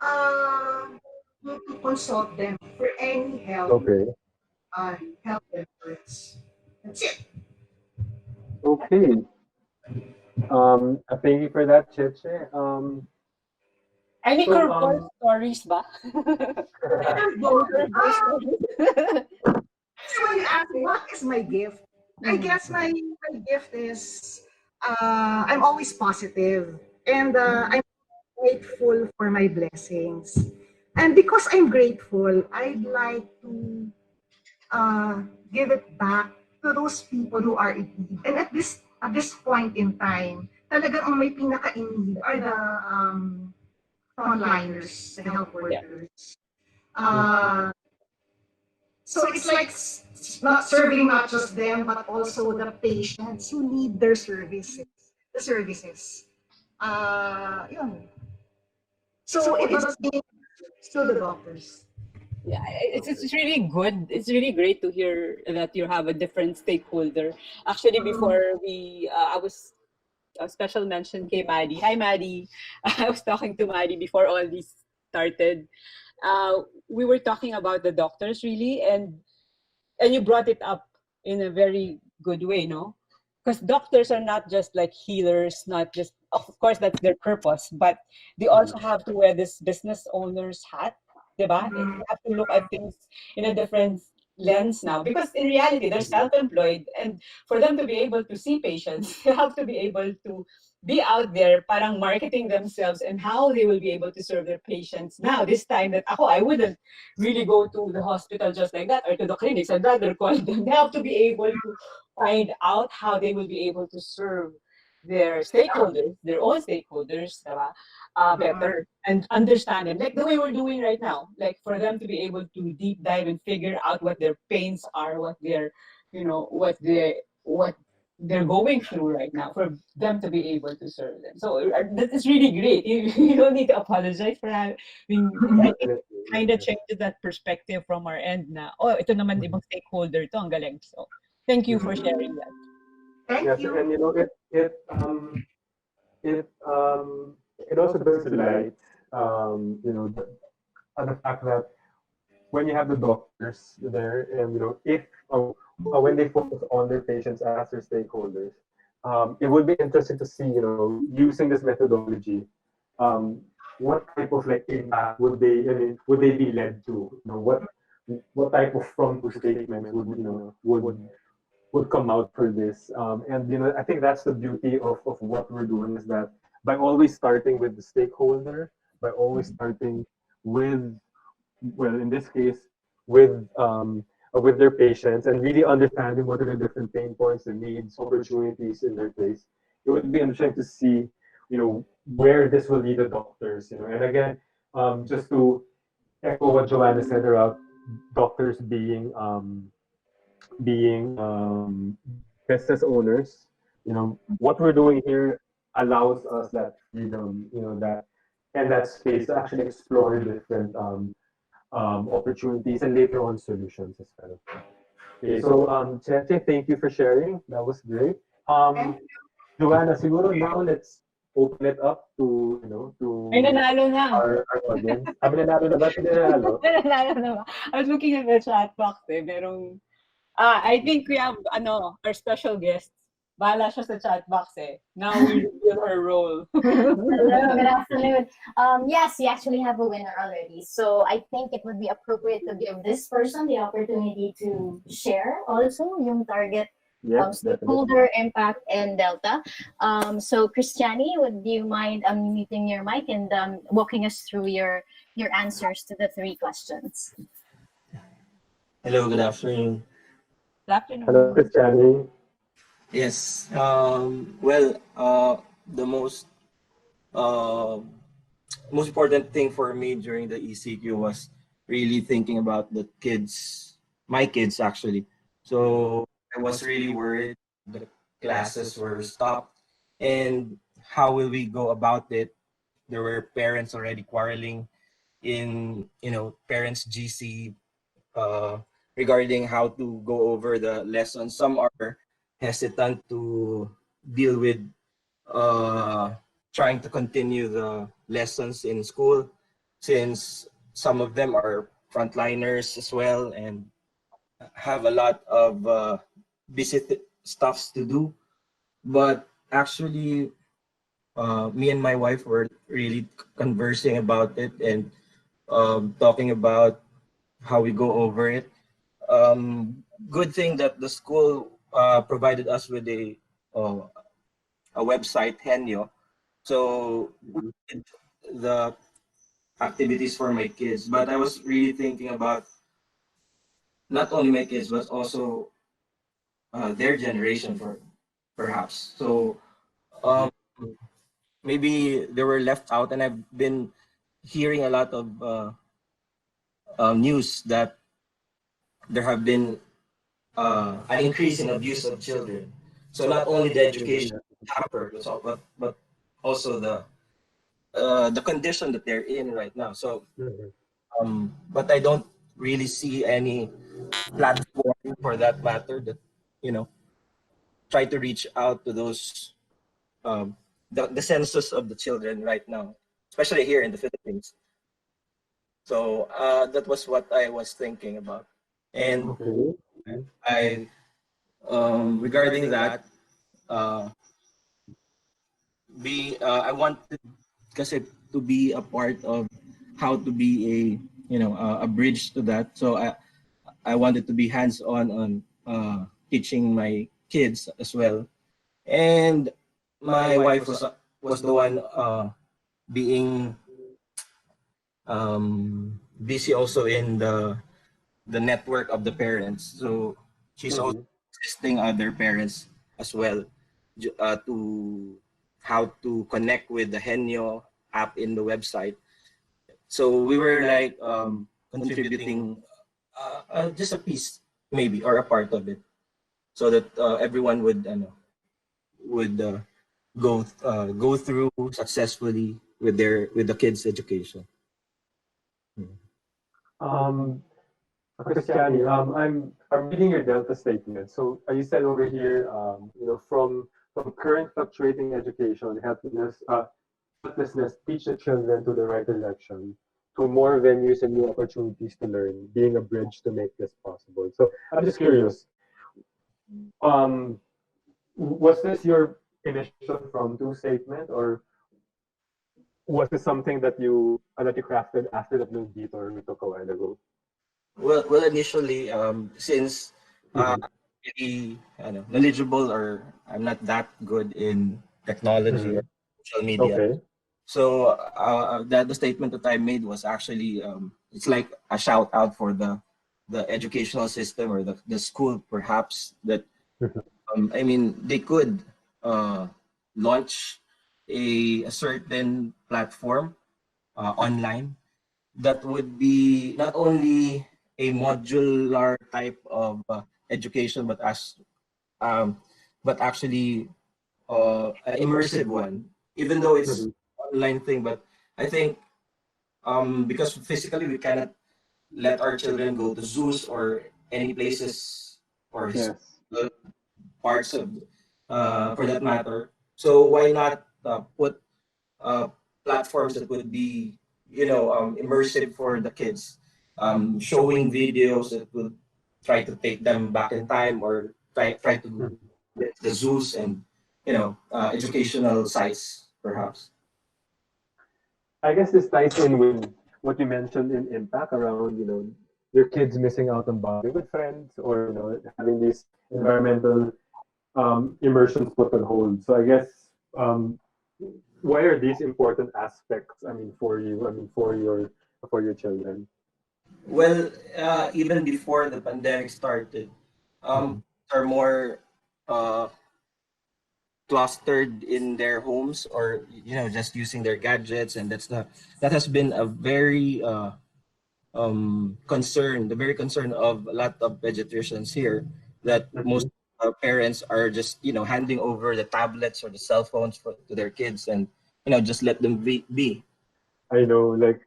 uh, to consult them for any Okay. health efforts. That's it. Okay. Thank you for that, Cheche. Any So curveball stories ba? Curveball stories. So when you ask me, what is my gift? I Mm. guess my gift is I'm always positive and I'm grateful for my blessings. And because I'm grateful, I'd like to give it back to those people who are in need. And at this point in time, talagang ang may pinaka-in need are the frontliners, the health Yeah. workers. Uh, So it's like not serving not just them, but also the patients who need their services. The services. Yun. So it was still the doctors. Yeah, it's really good. It's really great to hear that you have a different stakeholder. Actually, before I was a special mention kay Maddie. Hi, Maddie. I was talking to Maddie before all this started. We were talking about the doctors really, and you brought it up in a very good way, no? Because doctors are not just like healers, not just, of course, that's their purpose, but they also have to wear this business owner's hat, diba? They have to look at things in a different lens now because in reality they're self-employed, and for them to be able to see patients they have to be able to be out there parang marketing themselves and how they will be able to serve their patients. Now this time that ako, I wouldn't really go to the hospital just like that or to the clinics. I'd rather call them. They have to be able to find out how they will be able to serve their stakeholders, their own stakeholders, diba? Better and understand them, like the way we're doing right now. Like for them to be able to deep dive and figure out what their pains are, what their, what they're going through right now, for them to be able to serve them. So that is really great. You don't need to apologize for having. I think kind of changes that perspective from our end na, oh, ito naman ibang stakeholder to, ang galing. So, thank you for sharing that. Thank Yes, you. and it also brings to light, the fact that when you have the doctors there, and if when they focus on their patients as their stakeholders, it would be interesting to see, using this methodology, what type of like impact would they, would they be led to? What type of front statements would come out for this? And I think that's the beauty of what we're doing, is that by always starting with the stakeholder, by always starting with, well, in this case, with their patients, and really understanding what are the different pain points, the needs, opportunities in their place. It would be interesting to see, where this will lead the doctors. And again, just to echo what Joanna said about doctors being business owners. What we're doing here allows us that freedom, that and that space to actually explore different opportunities and later on solutions as well. Okay, so Cheche, thank you for sharing. That was great. Joanna, siguro now let's open it up to Ay, to nanalo na. our audience. Sabi nanalo na ba? Hindi nanalo. Nanalo na ba? I was looking at the chat box merong, I think we have, our special guest. Bahala siya sa chat box Now we reveal her role. Hello, good afternoon. Yes, we actually have a winner already. So I think it would be appropriate to give this person the opportunity to share also yung target Yes, definitely. stakeholder, impact, and delta. So Christiani, would you mind unmuting your mic and walking us through your answers to the 3 questions? Hello, good afternoon. Good afternoon. Hello, Christiani. Yes. The uh, most important thing for me during the ECQ was really thinking about the kids, my kids actually. So I was really worried the classes were stopped, and how will we go about it? There were parents already quarreling in parents GC regarding how to go over the lessons. Some are hesitant to deal with trying to continue the lessons in school, since some of them are frontliners as well and have a lot of busy stuffs to do. But actually, me and my wife were really conversing about it and talking about how we go over it. Good thing that the school provided us with a website, Henyo. So we did the activities for my kids, but I was really thinking about not only my kids but also their generation, for perhaps. So maybe they were left out, and I've been hearing a lot of news that there have been an increase in abuse of children. So not only the education hampered, but also the condition that they're in right now. So, but I don't really see any platform for that matter that, you know, try to reach out to those the census of the children right now, especially here in the Philippines. So that was what I was thinking about. And Okay. I regarding that, uh, I wanted kasi to be a part of how to be a bridge to that. So I wanted to be hands on teaching my kids as well. And my wife was the one being busy also in the network of the parents. So she's also Mhm. assisting other parents as well to how to connect with the Henyo app in the website. So we were like contributing just a piece maybe or a part of it, so that everyone would go through successfully with the kids' education. Um, Christiani, I'm reading your Delta statement. So you said over here, from current fluctuating education, helplessness, teach the children to the right direction, to more venues and new opportunities to learn, being a bridge to make this possible. So I'm just curious, um, was this your initial from to statement, or was this something that you crafted after that little detour we took a while ago? Well, initially, since Mhm. I'm really knowledgeable, or I'm not that good in technology or Mhm. social media, Okay. so the statement that I made was actually it's like a shout out for the educational system or the school perhaps that Mhm. I mean they could uh, launch a certain platform online that would be not only a modular type of education, um, but actually an immersive one. Even though it's Mhm. online thing, but I think because physically we cannot let our children go to zoos or any places or Yes. historical parts of for that matter. So why not put uh, platforms that would be immersive for the kids, showing videos that would try to take them back in time or try to Mhm. get the zoos and educational sites perhaps. I guess this ties in with what you mentioned in impact around, your kids missing out on bonding with friends or, having these environmental immersions put on hold. So I guess, why are these important aspects? I mean, for you. I mean, for your children. Well, even before the pandemic started, Mhm. are more uh, clustered in their homes or just using their gadgets, and that has been a very concern, the very concern of a lot of pediatricians here, that most Mhm. parents are just handing over the tablets or the cell phones to their kids, and just let them be. I know, like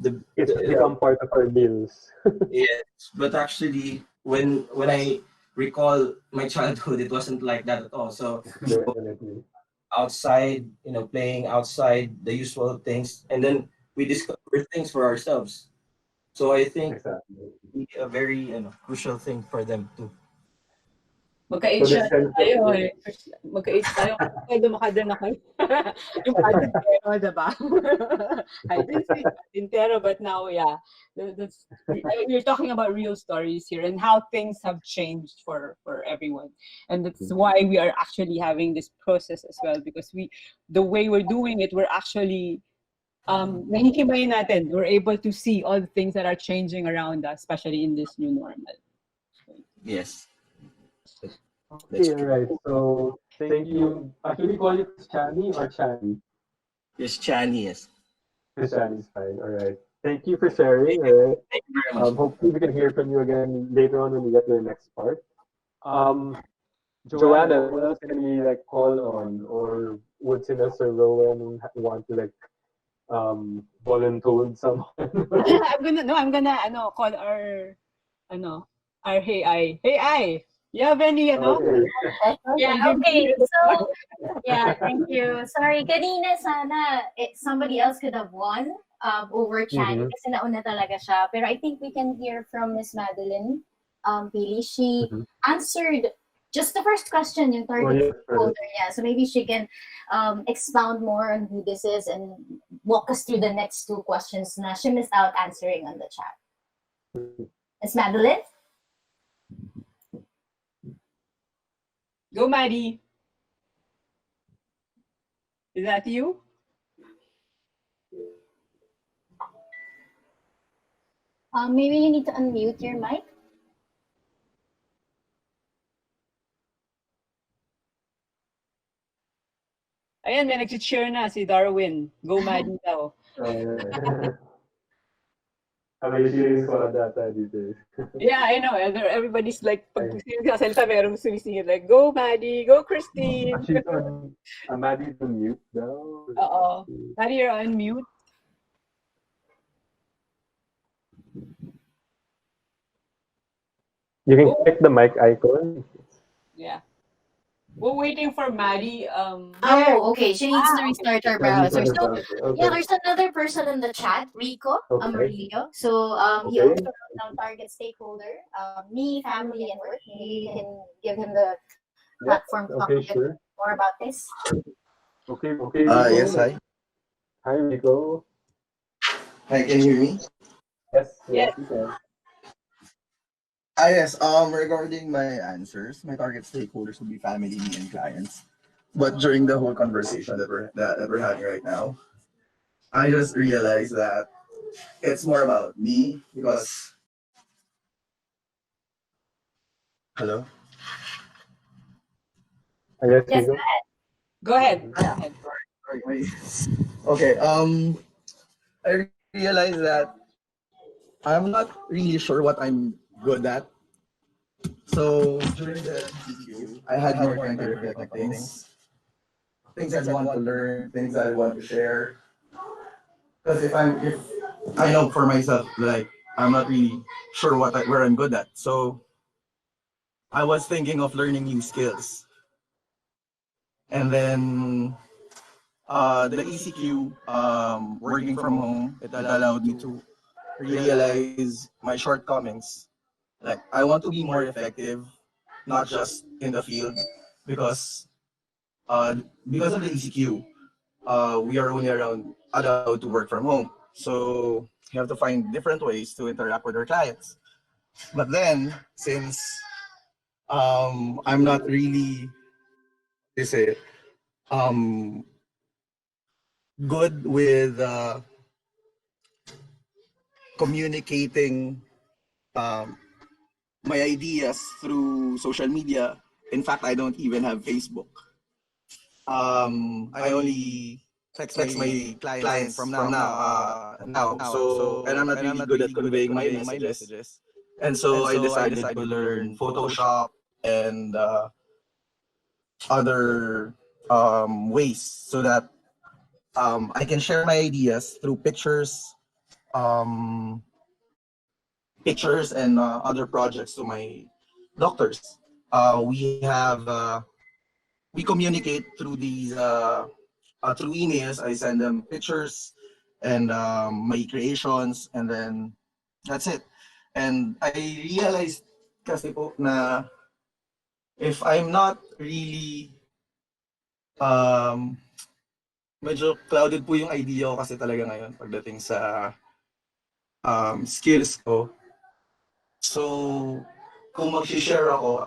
the, it's the become part of our meals. Yes, but actually, when I recall my childhood, it wasn't like that at all. So Definitely. outside, playing outside, the usual things, and then we discover things for ourselves. So I think Exactly. a very crucial thing for them too. So Magka-age this na sense of tayo eh. Magka-age tayo. Kaya lumakad na ako. Yung patintero, diba? I didn't say patintero, but now, yeah. That's, you're talking about real stories here and how things have changed for everyone. And that's why we are actually having this process as well, because the way we're doing it, we're actually nahihimayin natin. We're able to see all the things that are changing around us, especially in this new normal. Yes, that's Okay, all true. right. So thank you. Should we call you Christiani or Chani? Yes, Chani, yes. Christiani is fine. All right. Thank you for sharing. All right. Thank you very much. Hopefully we can hear from you again later on when we get to the next part. Um, Joanna, what else can we like call on, or would Sinus or Rowan want to like voluntold someone. I'm gonna call our Hey I. You have any Okay. Yeah, okay. So, yeah, thank you. Sorry, kanina sana somebody else could have won over Chani Mhm. kasi nauna talaga siya. Pero I think we can hear from Miss Madeline Pili. She Mhm. answered just the first question, yung Oh target yeah, correct. holder. Yeah, so maybe she can expound more on who this is and walk us through the next two questions na she missed out answering on the chat. Miss Madeline? Go, Maddie. Is that you? Maybe you need to unmute your mic. Ayan, may nag-cheer na si Darwin. Go, Maddie daw. May cheering squad data these days. Yeah, I know. And everybody's like, pag sinasalita, merong sumisingit like, go, Maddie, go, Christine. She's on. Maddie's on mute now. Oo. Maddie, you're on mute. You can click the mic icon. Yeah. We're waiting for Maddie. Oh, okay. She needs to restart her browser. So, Okay. yeah, there's another person in the chat, Rico Okay. Amarillo. So, he Okay. also wrote down target stakeholder, me, family, and work. Maybe you can give him the Yeah. platform to talk Okay, a bit sure. more about this. Okay, Rico. Yes, hi. Hi, Rico. Hi, can you hear me? Yes, Yes. you can. Yes, regarding my answers, my target stakeholders would be family, me, and clients. But during the whole conversation that we're having right now, I just realized that it's more about me because hello. Yes, Yes, Rico. Go ahead. Sorry, okay. I realized that I'm not really sure what I'm good at. So during the CCQ, I had more time to reflect on things I want to learn, things I want to share. Because if I know for myself, like I'm not really sure where I'm good at. So I was thinking of learning new skills, and then the ECQ, working from home, it allowed me to realize my shortcomings. Like I want to be more effective, not just in the field, because uh, because of the ECQ, we are only allowed to work from home. So you have to find different ways to interact with our clients. But then, since I'm not really, they say, um, good with communicating um, my ideas through social media. In fact, I don't even have Facebook. I only text my clients from now. So and I'm not really good at conveying my messages. And so I decided to learn Photoshop and other ways so that I can share my ideas through um, pictures and other projects to my doctors. We communicate through through emails. I send them pictures and my creations, and then that's it. And I realized kasi po na if I'm not really um, medyo clouded po yung idea ko kasi talaga ngayon pagdating sa skills ko. So, kung mag-share ako,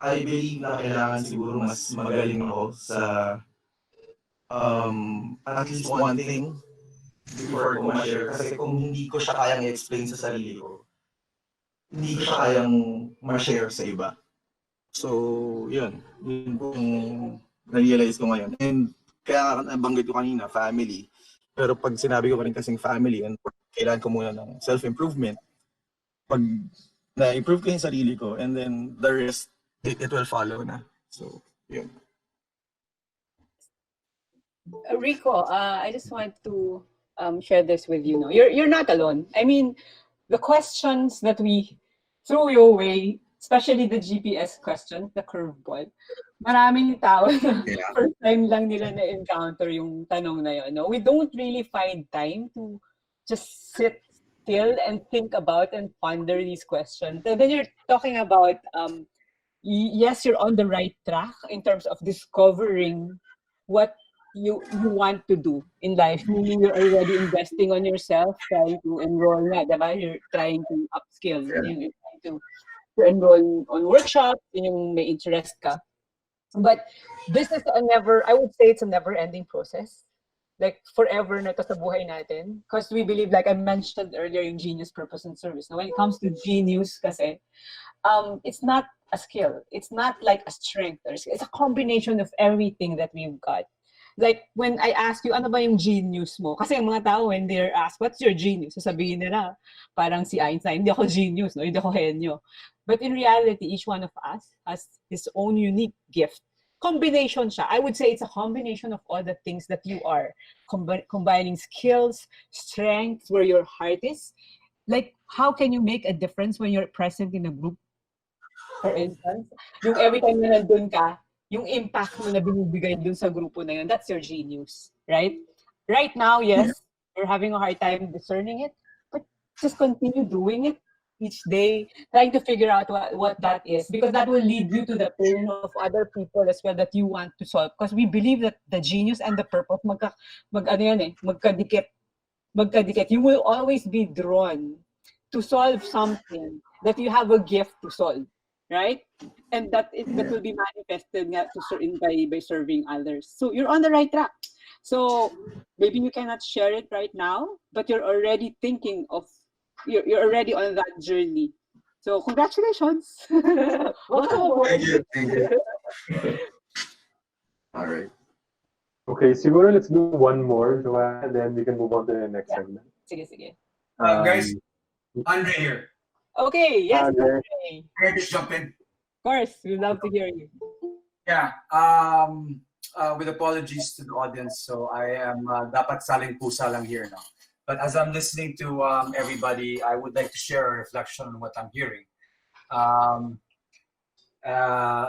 I believe na kailangan siguro mas magaling ako sa at least one thing before ko ma-share. Kasi kung hindi ko siya kayang i-explain sa sarili ko, hindi ko siya kayang ma-share sa iba. So, yun. Yun po yung na-realize ko ngayon. And kaya nabanggit ko kanina, family. Pero pag sinabi ko pa rin kasing family and kailangan ko muna ng self-improvement, pag na-improve ko yung sarili ko, and then the rest, it will follow na. So, yun. Rico, I just want to share this with you. No, you're not alone. I mean, the questions that we threw your way, especially the GPS question, the curveball, maraming tao na Yeah. first time lang nila na-encounter yung tanong na yun. No? We don't really find time to just sit still and think about and ponder these questions. And then you're talking about, yes, you're on the right track in terms of discovering what you want to do in life, meaning you're already investing on yourself, trying to enroll nga, diba? You're trying to upskill, you're trying to enroll on workshops, yun yung may interest ka. But this is I would say it's a never-ending process. Like forever na to sa buhay natin. Because we believe, like I mentioned earlier, yung genius, purpose, and service. Now, when it comes to genius kasi, it's not a skill. It's not like a strength. It's a combination of everything that we've got. Like, when I ask you, ano ba yung genius mo? Kasi yung mga tao, when they're asked, what's your genius? Sasabihin nila, parang si Einstein, hindi ako genius, no? Hindi ako henyo. But in reality, each one of us has his own unique gift. Combination siya. I would say it's a combination of all the things that you are. Combining skills, strengths, where your heart is. Like, how can you make a difference when you're present in a group? For instance, yung every time na nandun ka, yung impact mo na binibigay dun sa grupo na yun, that's your genius, right? Right now, yes, you're having a hard time discerning it, but just continue doing it each day, trying to figure out what that is, because that will lead you to the pain of other people as well that you want to solve. Because we believe that the genius and the purpose, magkadikit. You will always be drawn to solve something that you have a gift to solve, right? And that will be manifested nga by serving others. So you're on the right track. So maybe you cannot share it right now, but you're already thinking of, you're already on that journey. So congratulations. Welcome aboard. Thank you. Thank you. All right. Okay, siguro let's do one more, Joanne, and then we can move on to the next segment. Sige. Guys, Andre here. Okay, yes. Andre. Okay. Can I just jump in? Of course, we'd love to hear you. Yeah. With apologies to the audience, so I am dapat saling pusa lang here now. But as I'm listening to everybody, I would like to share a reflection on what I'm hearing.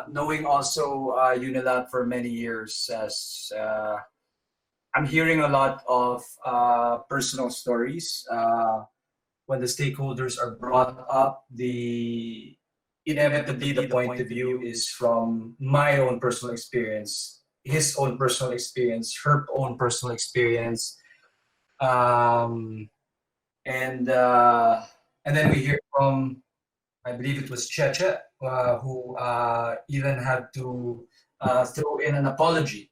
Knowing also Unilab for many years, as I'm hearing a lot of personal stories. When the stakeholders are brought up, inevitably the point of view is from my own personal experience, his own personal experience, her own personal experience, and then we hear from, I believe it was Cheche, who even had to throw in an apology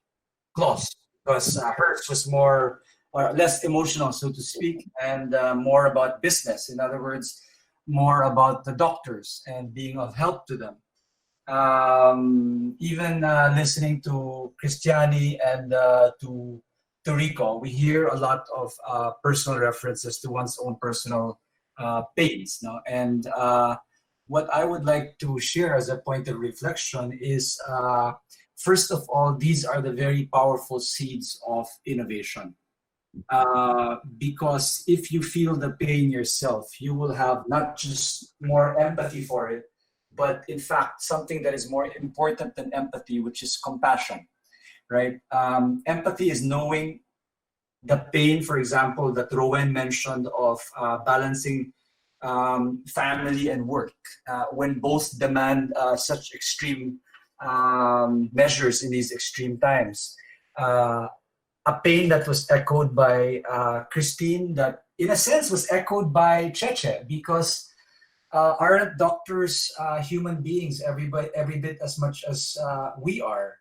clause because hers was more or less emotional, so to speak, and more about business. In other words, more about the doctors and being of help to them. Even listening to Christiani and to Rico, we hear a lot of personal references to one's own personal pains. No? And what I would like to share as a point of reflection is, first of all, these are the very powerful seeds of innovation. Because if you feel the pain yourself, you will have not just more empathy for it, but in fact, something that is more important than empathy, which is compassion, right? Empathy is knowing the pain, for example, that Rowan mentioned of balancing family and work when both demand such extreme measures in these extreme times. A pain that was echoed by Christine, that in a sense was echoed by Cheche, because aren't doctors human beings every bit as much as we are?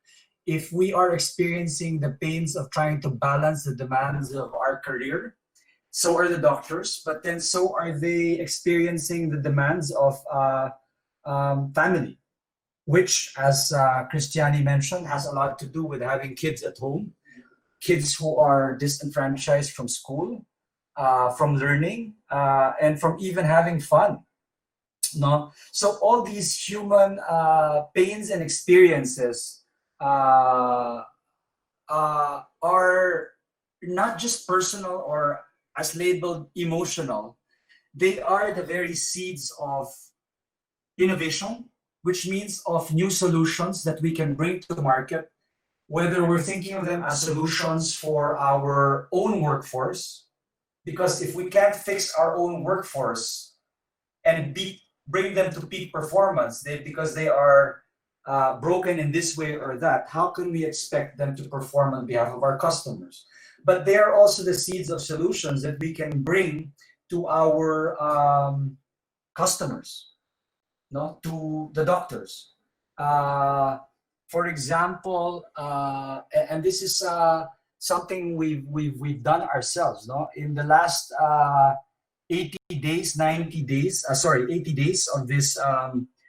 If we are experiencing the pains of trying to balance the demands of our career, so are the doctors, but then so are they experiencing the demands of family, which, as Christiani mentioned, has a lot to do with having kids at home, kids who are disenfranchised from school, from learning, and from even having fun. No? So all these human pains and experiences are not just personal or as labeled emotional, they are the very seeds of innovation, which means of new solutions that we can bring to the market, whether we're thinking of them as solutions for our own workforce, because if we can't fix our own workforce and bring them to peak performance, because they are broken in this way or that, how can we expect them to perform on behalf of our customers? But they are also the seeds of solutions that we can bring to our customers, no, to the doctors. For example, and this is something we've done ourselves, no, in the last 80 days, 90 days, 80 days of this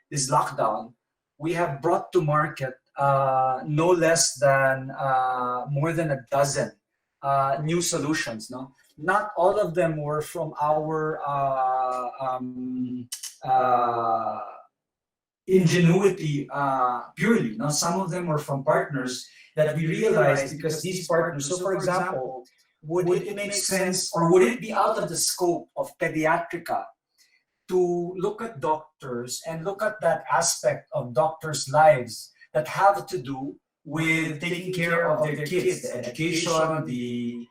this lockdown, we have brought to market no less than more than a dozen new solutions. No, not all of them were from our ingenuity purely. No, some of them were from partners that we realized because these partners. So, for example, would it make sense, or would it be out of the scope of Pediatrica to look at doctors and look at that aspect of doctors' lives that have to do with taking care of their kids, the education, the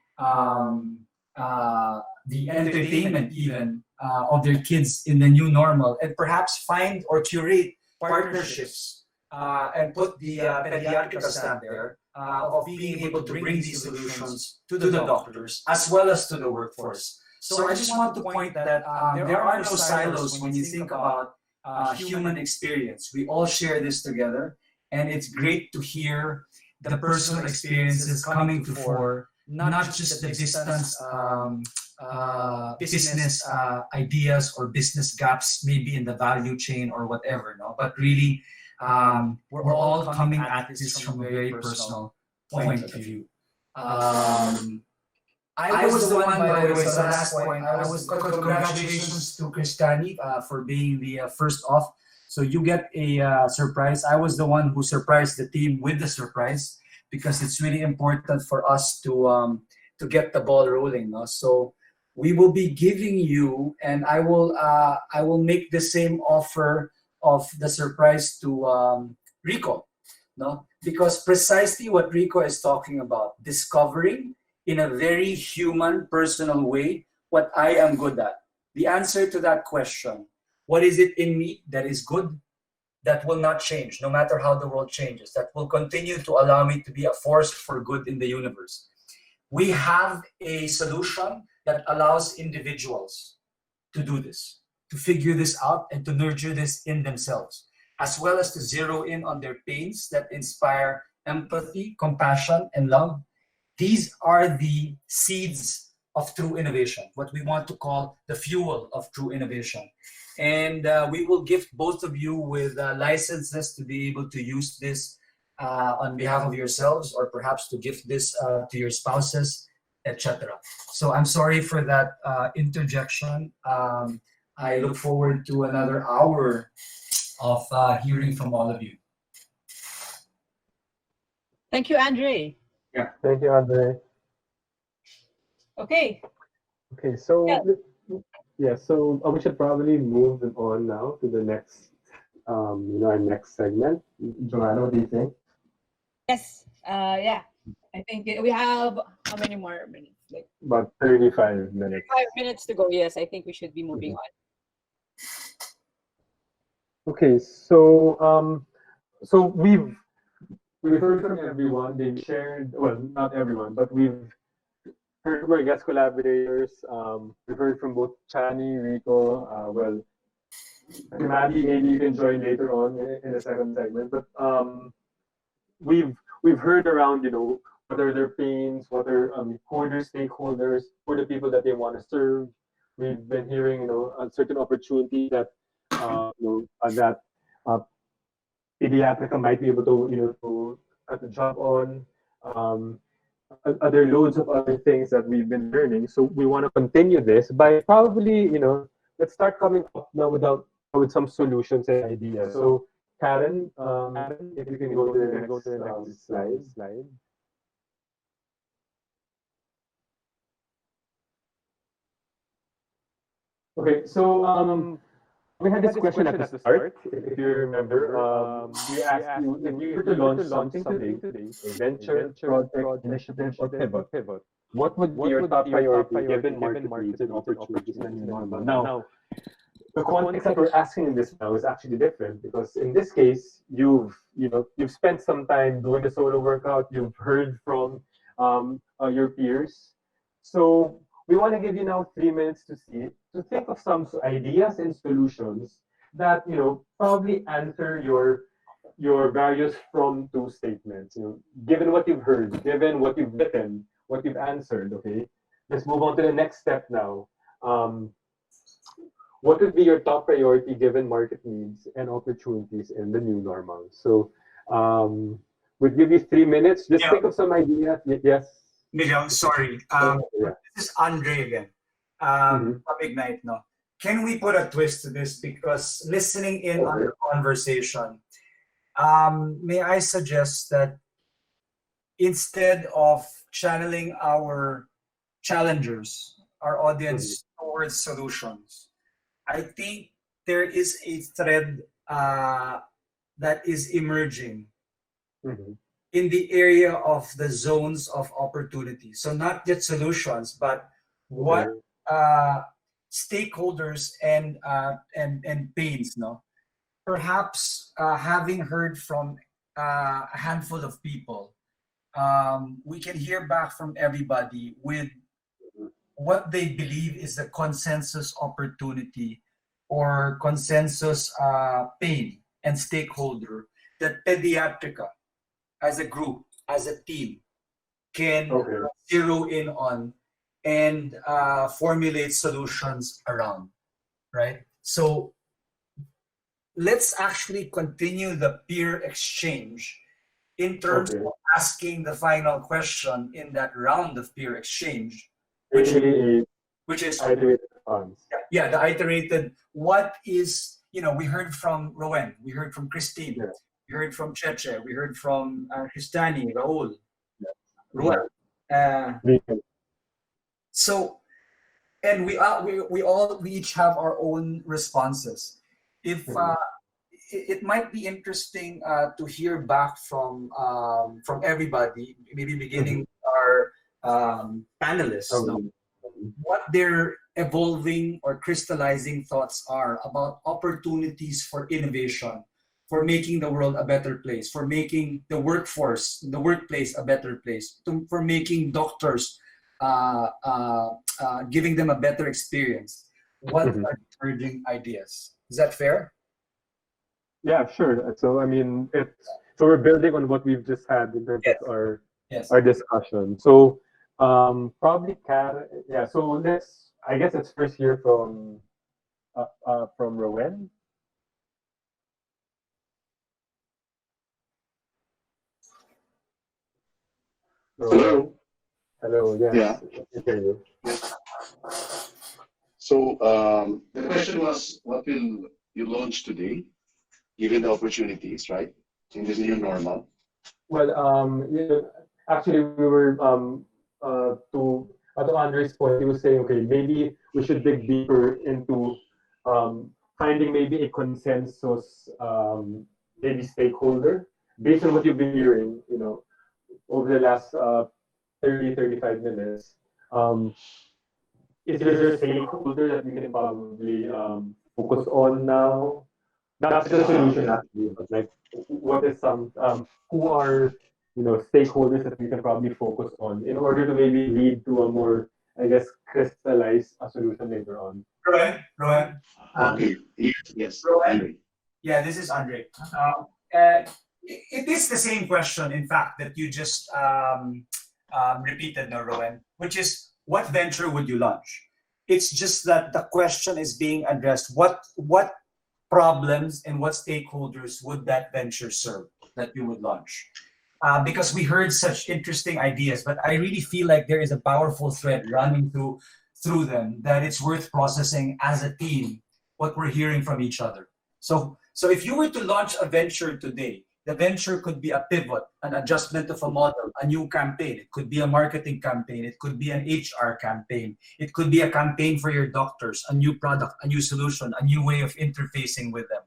entertainment even of their kids in the new normal, and perhaps find or curate partnerships and put the Pediatrica stamp there of being able to bring these solutions to the doctors as well as to the workforce. So I just want to point that there are no silos when you think about human experience. We all share this together, and it's great to hear the personal experiences coming to fore, not just the distance business ideas or business gaps maybe in the value chain or whatever, no, but really we're all coming at this from a very personal point of view. I was the one, by the way, so last point, congratulations to Kristani for being the first off. So you get a surprise. I was the one who surprised the team with the surprise because it's really important for us to get the ball rolling. No? So we will be giving you, and I will make the same offer of the surprise to Rico, no? Because precisely what Rico is talking about, discovering in a very human, personal way what I am good at. The answer to that question, what is it in me that is good, that will not change no matter how the world changes, that will continue to allow me to be a force for good in the universe. We have a solution that allows individuals to do this, to figure this out and to nurture this in themselves, as well as to zero in on their pains that inspire empathy, compassion, and love. These are the seeds of true innovation, what we want to call the fuel of true innovation. And we will gift both of you with licenses to be able to use this on behalf of yourselves, or perhaps to gift this to your spouses, etc. So I'm sorry for that interjection. I look forward to another hour of hearing from all of you. Thank you, Andre. Yeah. Thank you, Andre. Okay. Okay, so so we should probably move on now to the next, our next segment. Joanna, what do you think? Yes. Yeah. I think we have how many more minutes? Like About 35 minutes. 5 minutes to go. Yes, I think we should be moving on. Okay, so so we've heard from everyone. They've shared, well, not everyone, but we've heard from our guest collaborators. We've heard from both Chani, Rico. Well, Maddie, maybe you can join later on in the second segment. But we've heard around, what are their pains, what are who are their stakeholders, who are the people that they want to serve. We've been hearing, a certain opportunity that that Pediatrica might be able to jump on. Other loads of other things that we've been learning. So we want to continue this by probably, let's start coming up now with some solutions and ideas. So Karen, if you can go to the next slide. Okay, so we had this question at the start, if you remember. We asked you if you were to launch something today, a venture, project, initiative, or pivot, what would be your top priority given market needs and opportunities in the new normal? Now, the context that we're asking this now is actually different because in this case, you've spent some time doing the solo workout. You've heard from your peers, so we want to give you now 3 minutes to think of some ideas and solutions that probably answer your various from to statements. Given what you've heard, given what you've written, what you've answered. Okay, let's move on to the next step now. Um, what would be your top priority given market needs and opportunities in the new normal? So, we'll give you 3 minutes. Just Yeah. think of some ideas. Yes. Miguel, sorry. Yeah. This is Andre again. From Ignite, no. Can we put a twist to this? Because listening in on the conversation, may I suggest that instead of channeling our challengers, our audience towards solutions, I think there is a thread that is emerging Mhm. in the area of the zones of opportunity. So not just solutions, but what Okay. stakeholders and pains, no? Perhaps having heard from a handful of people, we can hear back from everybody with what they believe is the consensus opportunity or consensus pain and stakeholder that Pediatrica as a group, as a team, can Okay. zero in on and formulate solutions around, right? So let's actually continue the peer exchange in terms Okay. of asking the final question in that round of peer exchange, which Basically, which is a iterated response. yeah, the iterated. What is, we heard from Rowan, we heard from Christine, Yeah. we heard from Cheche, we heard from Cristani, Raul, Yeah. Ruel. Vegan. So, and we each have our own responses. If it might be interesting to hear back from everybody, maybe beginning with our panelists, no? What their evolving or crystallizing thoughts are about opportunities for innovation, for making the world a better place, for making the workplace a better place, for making doctors, giving them a better experience. What are emerging ideas? Is that fair? Yeah, sure. So I mean, we're building on what we've just had in terms Yes. of our Yes. discussion. So probably yeah. So I guess let's first hear from Rowan. Hello. Hello. Yes. Yeah. I can hear you. So the question was, what will you launch today, given the opportunities, right, in this new normal? Well, actually, we were to Andre's point. He was saying, okay, maybe we should dig deeper into finding maybe a consensus, maybe stakeholder based on what you've been hearing, over the last 30, 35 minutes. Is there a stakeholder that we can probably focus on now? Not the solution actually, but like what is who are stakeholders that we can probably focus on in order to maybe lead to a more, I guess, crystallized solution later on. Rowan. Okay. Yes. Rowan. Andre. Yeah, this is Andre. It is the same question, in fact, that you just repeated, no, Rowan, which is, what venture would you launch? It's just that the question is being addressed. What problems and what stakeholders would that venture serve that you would launch? Because we heard such interesting ideas, but I really feel like there is a powerful thread running through them that it's worth processing as a team, what we're hearing from each other. So if you were to launch a venture today, the venture could be a pivot, an adjustment of a model, a new campaign. It could be a marketing campaign. It could be an HR campaign. It could be a campaign for your doctors, a new product, a new solution, a new way of interfacing with them,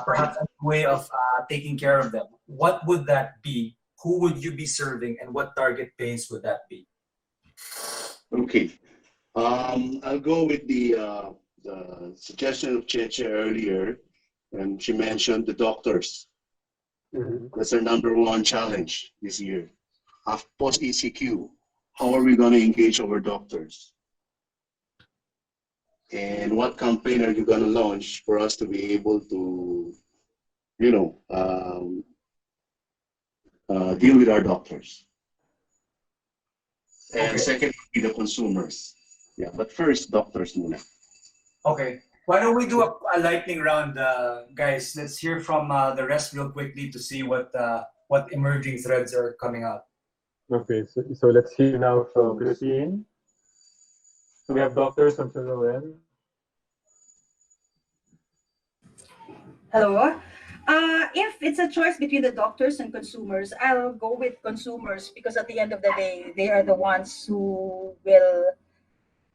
perhaps a new way of taking care of them. What would that be? Who would you be serving, and what target pains would that be? Okay. I'll go with the suggestion of Cheche earlier, and she mentioned the doctors. That's our number one challenge this year. Post ECQ, how are we going to engage our doctors? And what campaign are you going to launch for us to be able to, deal with our doctors? And second would be the consumers. Yeah, but first, doctors muna. Okay. Why don't we do a lightning round, guys? Let's hear from the rest real quickly to see what emerging threads are coming out. Okay, so let's hear now from Christine. So we have doctors from Children. Hello. If it's a choice between the doctors and consumers, I'll go with consumers because at the end of the day, they are the ones who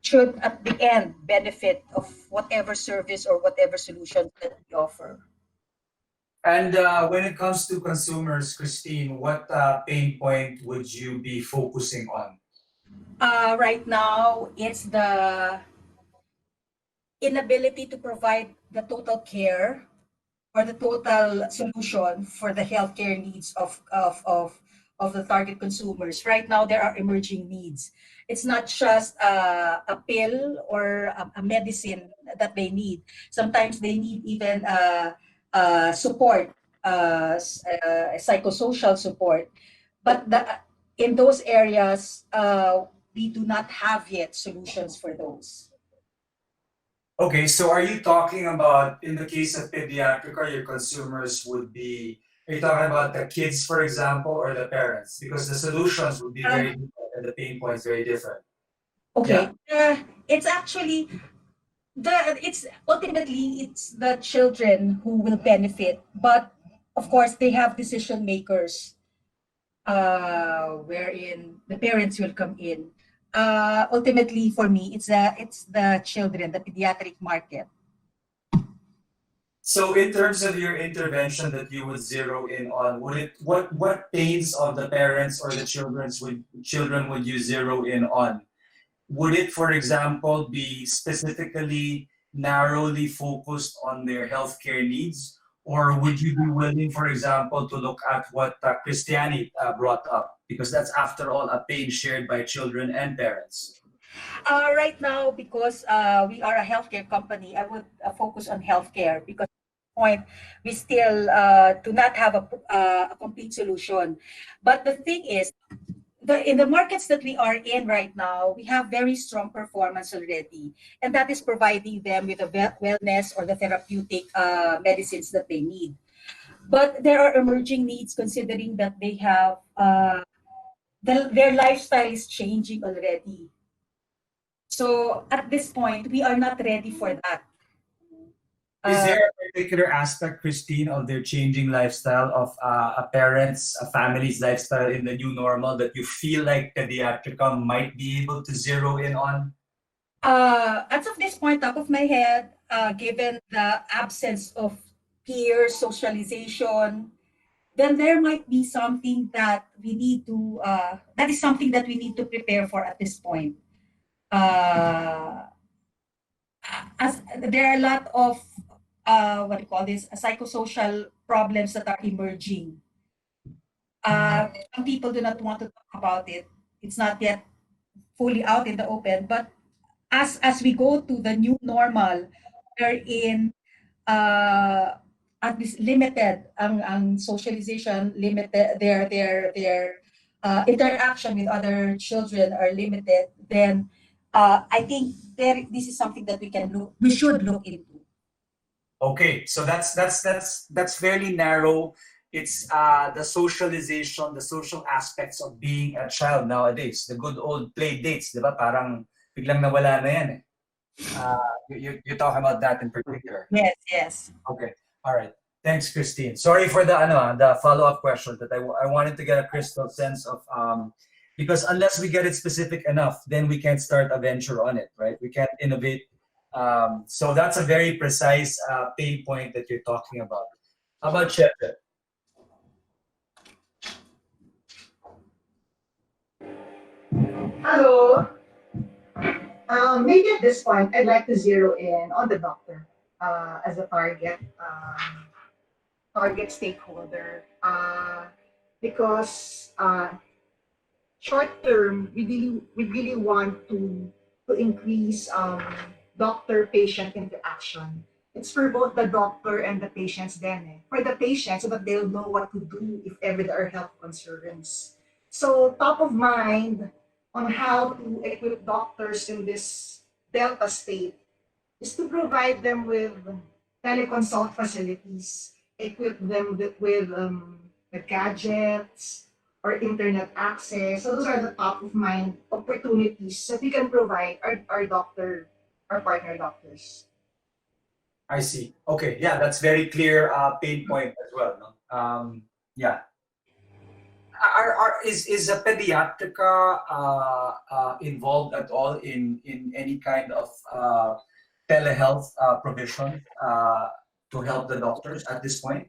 should at the end benefit of whatever service or whatever solution that we offer. And when it comes to consumers, Christine, what pain point would you be focusing on? Right now, it's the inability to provide the total care or the total solution for the healthcare needs of the target consumers. Right now, there are emerging needs. It's not just a pill or a medicine that they need. Sometimes they need even support, psychosocial support. But in those areas, we do not have yet solutions for those. Okay, so are you talking about, in the case of Pediatrica, your consumers would be, are you talking about the kids, for example, or the parents? Because the solutions would be very different and the pain points very different. Okay, it's actually, it's ultimately, it's the children who will benefit, but of course they have decision makers wherein the parents will come in. Ultimately, for me, it's the children, the pediatric market. So in terms of your intervention that you would zero in on, what pains of the parents or the children would you zero in on? Would it, for example, be specifically narrowly focused on their healthcare needs? Or would you be willing, for example, to look at what Christiane brought up? Because that's, after all, a pain shared by children and parents. Right now, because we are a healthcare company, I would focus on healthcare because at this point we still do not have a complete solution. But the thing is, in the markets that we are in right now, we have very strong performance already, and that is providing them with the wellness or the therapeutic medicines that they need. But there are emerging needs considering that they have their lifestyle is changing already. So at this point, we are not ready for that. Is there a particular aspect, Christine, of their changing lifestyle, of a family's lifestyle in the new normal that you feel like Pediatrica might be able to zero in on? As of this point, top of my head, given the absence of peer socialization, then there might be something that we need to, that is something that we need to prepare for at this point. As there are a lot of what do you call this, psychosocial problems that are emerging. Some people do not want to talk about it. It's not yet fully out in the open, but as we go to the new normal, wherein at least limited ang socialization, limited their interaction with other children are limited, then I think this is something that we should look into. Okay, so that's fairly narrow. It's the socialization, the social aspects of being a child nowadays. The good old play dates, di ba? Parang biglang nawala na yan eh. You're talking about that in particular. Yes, yes. Okay, all right. Thanks, Christine. Sorry for the follow-up question that I wanted to get a crystal sense of because unless we get it specific enough, then we can't start a venture on it, right? We can't innovate. So that's a very precise pain point that you're talking about. How about Cheche? Hello. Maybe at this point, I'd like to zero in on the doctor as a target stakeholder because short term, we really want to increase doctor-patient interaction. It's for both the doctor and the patients then. For the patients, so that they'll know what to do if ever there are health concerns. So top of mind on how to equip doctors in this Delta state is to provide them with teleconsult facilities, equip them with gadgets or internet access. So those are the top of mind opportunities that we can provide our partner doctors. I see. Okay, yeah, that's very clear pain point as well. No? Yeah. Is a Pediatrica involved at all in any kind of telehealth provision to help the doctors at this point?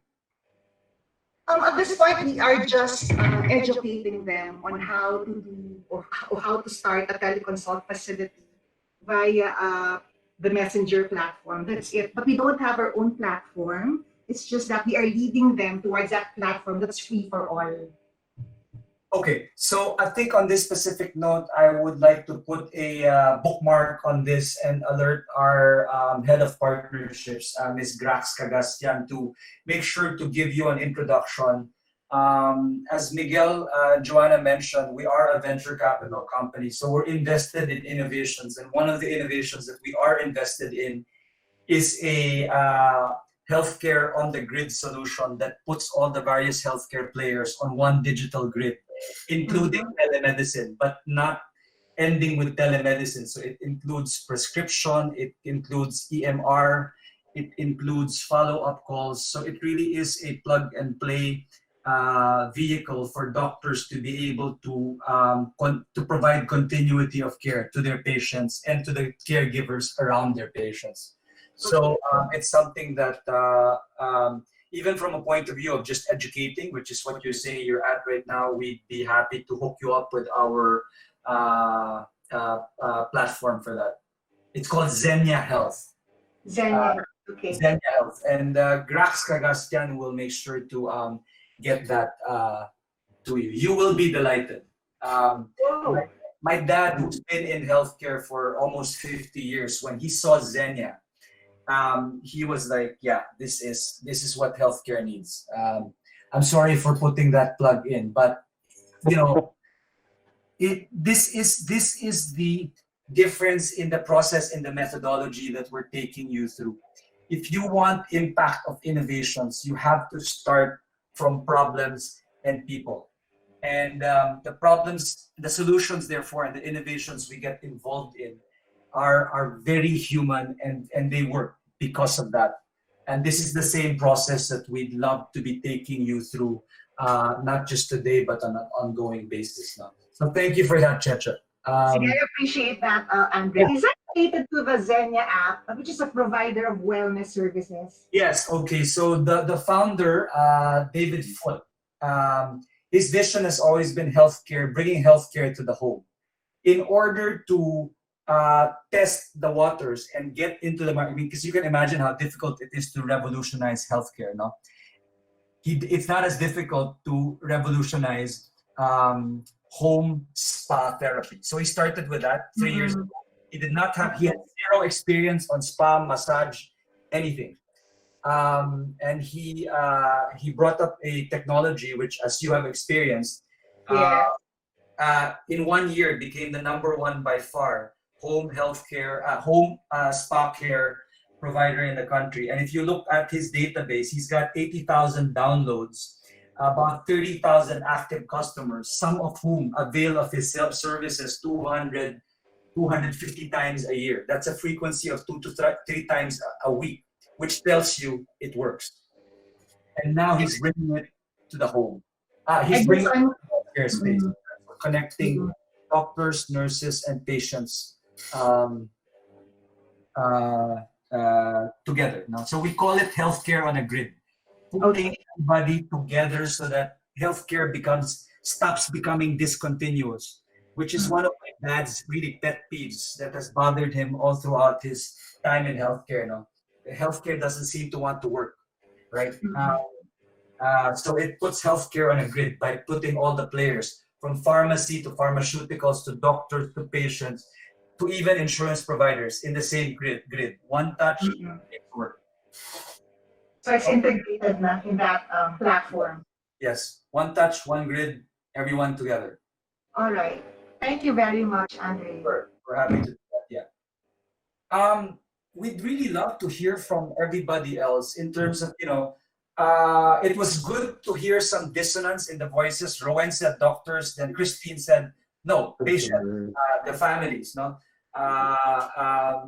At this point, we are just educating them on how to do or how to start a teleconsult facility via the messenger platform. That's it. But we don't have our own platform. It's just that we are leading them towards that platform that's free for all. Okay, so I think on this specific note, I would like to put a bookmark on this and alert our head of partnerships, Ms. Grax Cagastian, to make sure to give you an introduction. As Miguel, Joanna mentioned, we are a venture capital company, so we're invested in innovations. And one of the innovations that we are invested in is a healthcare on the grid solution that puts all the various healthcare players on one digital grid, including telemedicine, but not ending with telemedicine. So it includes prescription, it includes EMR, it includes follow-up calls. So it really is a plug and play vehicle for doctors to be able to provide continuity of care to their patients and to the caregivers around their patients. So it's something that even from a point of view of just educating, which is what you're saying you're at right now, we'd be happy to hook you up with our platform for that. It's called Xenia Health. Xenia, okay. Xenia Health. And Grax Cagastian will make sure to get that to you. You will be delighted. My dad, who's been in healthcare for almost 50 years, when he saw Xenia, he was like, yeah, this is what healthcare needs. I'm sorry for putting that plug in, but you know, this is the difference in the process, in the methodology that we're taking you through. If you want impact of innovations, you have to start from problems and people. And the problems, the solutions, therefore, and the innovations we get involved in are very human, and they work because of that. And this is the same process that we'd love to be taking you through, not just today, but on an ongoing basis now. So thank you for that, Cheche. I appreciate that, Andre. Yeah. Is that related to the Xenia app, which is a provider of wellness services? Yes, okay. So the founder, David Foote, his vision has always been healthcare, bringing healthcare to the home. In order to test the waters and get into the market, because you can imagine how difficult it is to revolutionize healthcare, no? It's not as difficult to revolutionize home spa therapy. So he started with that 3 years ago. He had zero experience on spa, massage, anything. And he brought up a technology which, as you have experienced, in 1 year it became the #1 by far home healthcare, home spa care provider in the country. And if you look at his database, he's got 80,000 downloads, about 30,000 active customers, some of whom avail of his services 250 times a year. That's a frequency of 2 to 3 times a week, which tells you it works. and now he's bringing it to the home. He's bringing it to the healthcare space, connecting doctors, nurses, and patients um, together. Now, so we call it healthcare on a grid, putting everybody together so that healthcare stops becoming discontinuous, which is one of my dad's really pet peeves that has bothered him all throughout his time in healthcare. No, healthcare doesn't seem to want to work, right? So it puts healthcare on a grid by putting all the players from pharmacy to pharmaceuticals to doctors to patients to even insurance providers in the same grid. One touch, work. So it's integrated na in that platform. Yes, one touch, one grid, everyone together. All right. Thank you very much, Andre. We're happy to do that. Yeah. We'd really love to hear from everybody else in terms of, it was good to hear some dissonance in the voices. Rowan said doctors, then Christine said no, patients, the families, no?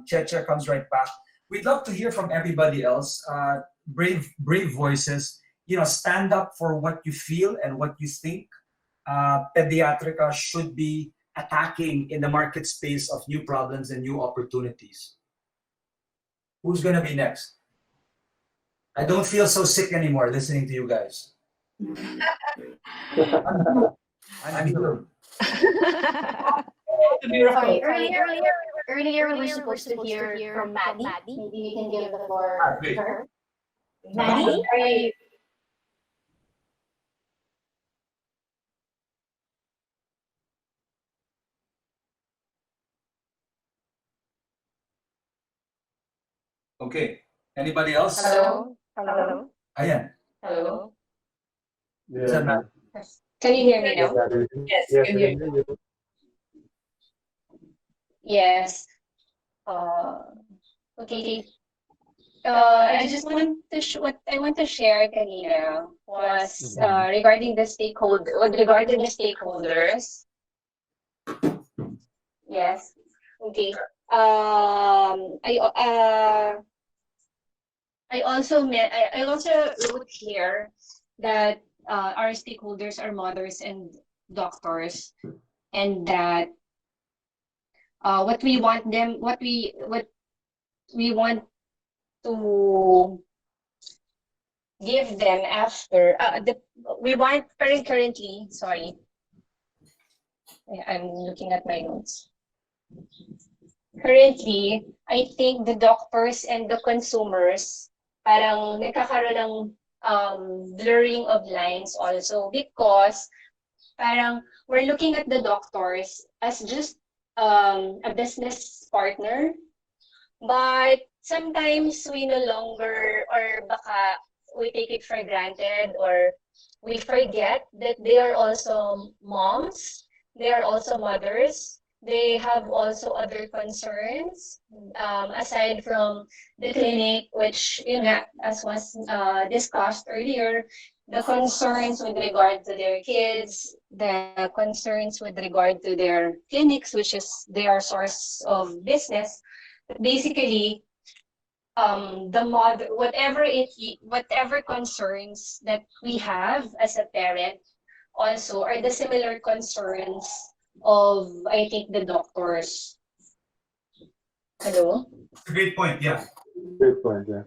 Checha comes right back. We'd love to hear from everybody else. Brave voices, stand up for what you feel and what you think Pediatrica should be attacking in the market space of new problems and new opportunities. Who's gonna be next? I don't feel so sick anymore listening to you guys. I'm here. Sorry, earlier we were supposed to hear from Maddie. Maybe we can give the floor to her. Maddie, are you? Okay. Anybody else? Hello? Hello? Ayan. Hello? Is that Matt? Can you hear me now? Yes, can you? Yes. Okay. I just want to what I want to share kanina was regarding the stakeholders. Yes. Okay. I also wrote here that our stakeholders are mothers and doctors, and that what we want to give them after we want currently, sorry, I'm looking at my notes. Currently, I think the doctors and the consumers parang nagkakaroon ng blurring of lines also, because parang we're looking at the doctors as just a business partner, but sometimes we no longer, or baka we take it for granted, or we forget that they are also moms, they are also mothers, they have also other concerns aside from the clinic, which, as was discussed earlier, the concerns with regard to their kids, the concerns with regard to their clinics, which is their source of business. But basically, the mother, whatever concerns that we have as a parent, also are the similar concerns of, I think, the doctors. Hello? Great point, yeah. Great point, yeah.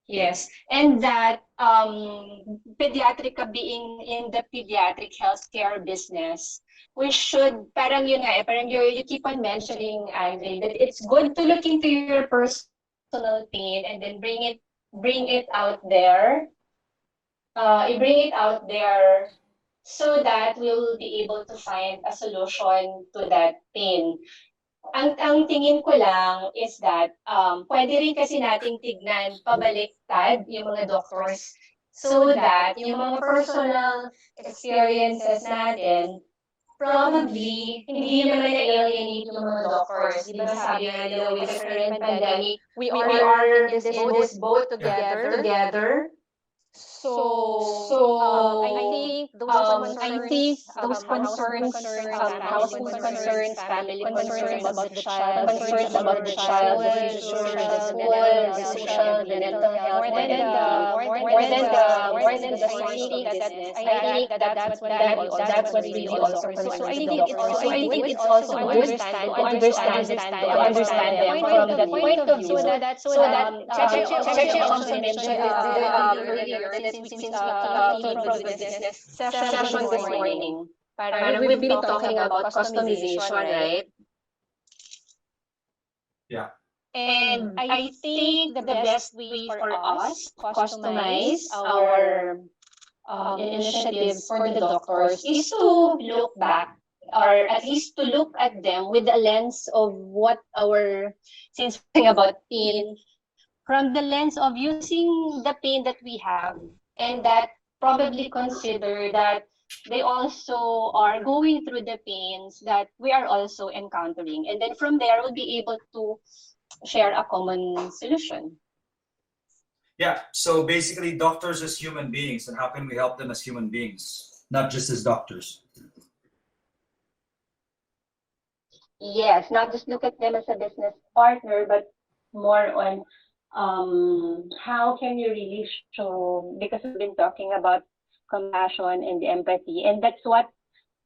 Yes, and that Pediatrica being in the pediatric healthcare business, we should, parang yun nga, parang you keep on mentioning, Andre, that it's good to look into your personal pain and then bring it out there, so that we'll be able to find a solution to that pain. Ang tingin ko lang is that pwede rin kasi nating tignan pabaliktad yung mga doctors, so that yung mga personal experiences natin, probably hindi naman na-alienate yung mga doctors. Di ba sabi nga nila, with the current pandemic, we are in this boat together. I think those concerns, household concerns, family concerns about the child, concerns about the child, the future, the school, the social, the mental health, more than the source of business. I think that's what really also concerns doctors. So I think it's also good to understand them from that point of view. So that Cheche also mentioned earlier, since we came from the business session this morning. Parang we've been talking about customization, right? Yeah. And I think the best way for us to customize our initiatives for the doctors is to look back, or at least to look at them with the lens of what our, since we're talking about pain, from the lens of using the pain that we have, and that probably consider that they also are going through the pains that we are also encountering. And then from there, we'll be able to share a common solution. Yeah. So basically, doctors as human beings, and how can we help them as human beings, not just as doctors? Yes, not just look at them as a business partner, but more on how can you really show, because we've been talking about compassion and the empathy, and that's what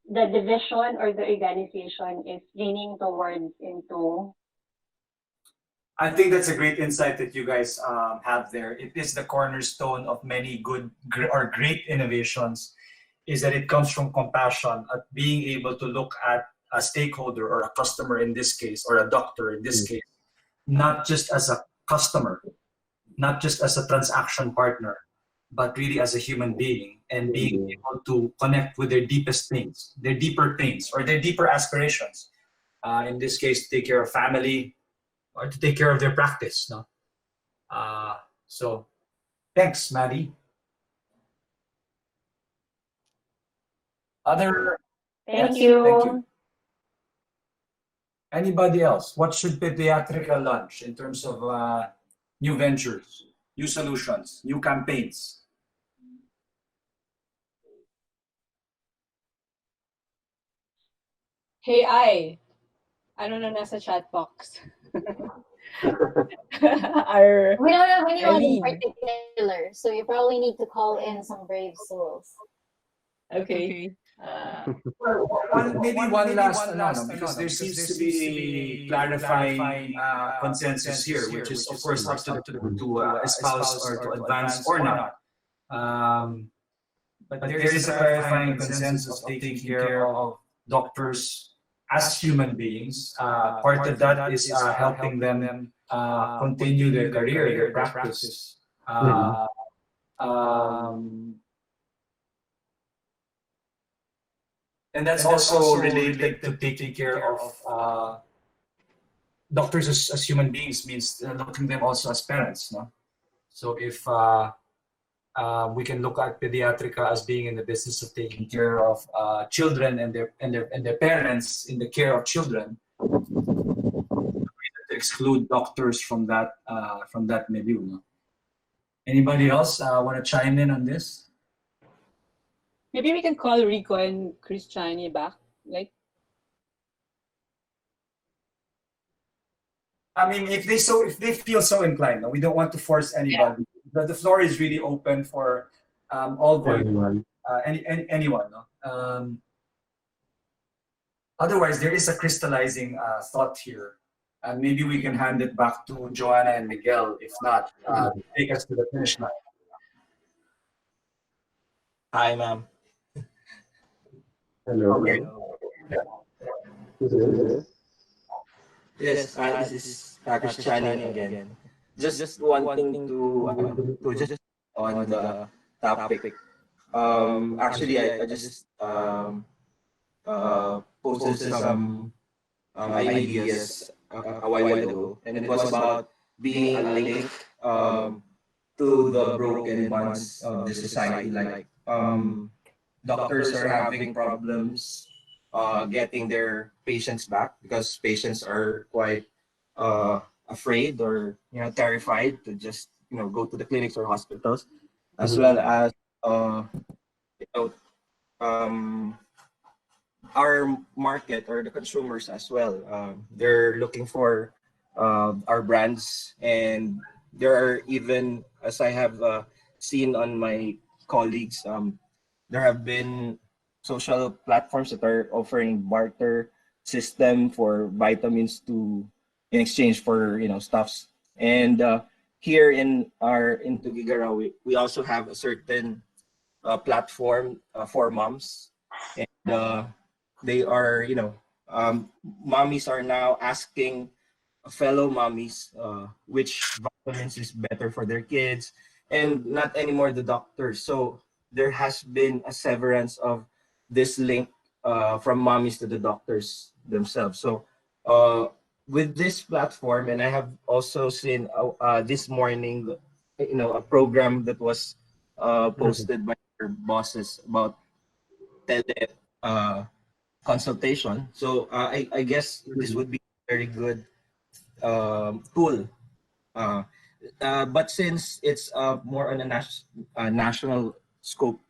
the division or the organization is leaning towards into. I think that's a great insight that you guys have there. It is the cornerstone of many good or great innovations, is that it comes from compassion, at being able to look at a stakeholder or a customer in this case, or a doctor in this case, not just as a customer, not just as a transaction partner, but really as a human being, and being able to connect with their deepest things, their deeper things, or their deeper aspirations. In this case, to take care of family, or to take care of their practice. No? So thanks, Maddie. Other Thank Yes, you. thank you. Anybody else? What should Pediatrica launch in terms of new ventures, new solutions, new campaigns? Hey, ano na nasa chat box? Our We don't have anyone in Eileen. particular, so you probably need to call in some brave souls. Okay. Maybe one last, because there seems to be clarifying consensus here, which is of course up to espouse or to advance or not. But there is a clarifying consensus of taking care of doctors as human beings. Part of that is helping them continue their career, their practice. And that's also related to taking care of doctors as human beings, means looking them also as parents. No? So if we can look at Pediatrica as being in the business of taking care of children and their parents in the care of children, to exclude doctors from that milieu. No? Anybody else want to chime in on this? Maybe we can call Rico and Christiani back. Like, I mean, if they feel so inclined, no? We don't want to force anybody. But the floor is really open for all voices, anyone. No? Otherwise, there is a crystallizing thought here, and maybe we can hand it back to Joanna and Miguel. If not, take us to the finish line. Hi, ma'am. Hello. Okay. Who's this? Yes, this is Christiani again. Just one thing to just on the topic. Actually, I just posted some ideas a while ago, and it was about being a link to the broken bonds of the society. Like doctors are having problems getting their patients back because patients are quite afraid or terrified to just go to the clinics or hospitals. as well as you know, um, our market or the consumers as well. They're looking for our brands, and there are even, as I have seen on my colleagues, there have been social platforms that are offering barter system for vitamins to in exchange for stuffs. And here in Tugigaraw, we also have a certain platform for moms, and they are mommies are now asking fellow mommies which vitamins is better for their kids, and not anymore the doctors. So there has been a severance of this link from mommies to the doctors themselves. So with this platform, and I have also seen this morning, a program that was posted by their bosses about tele consultation. So I guess this would be a very good tool. Uh, but since it's more on a national scope,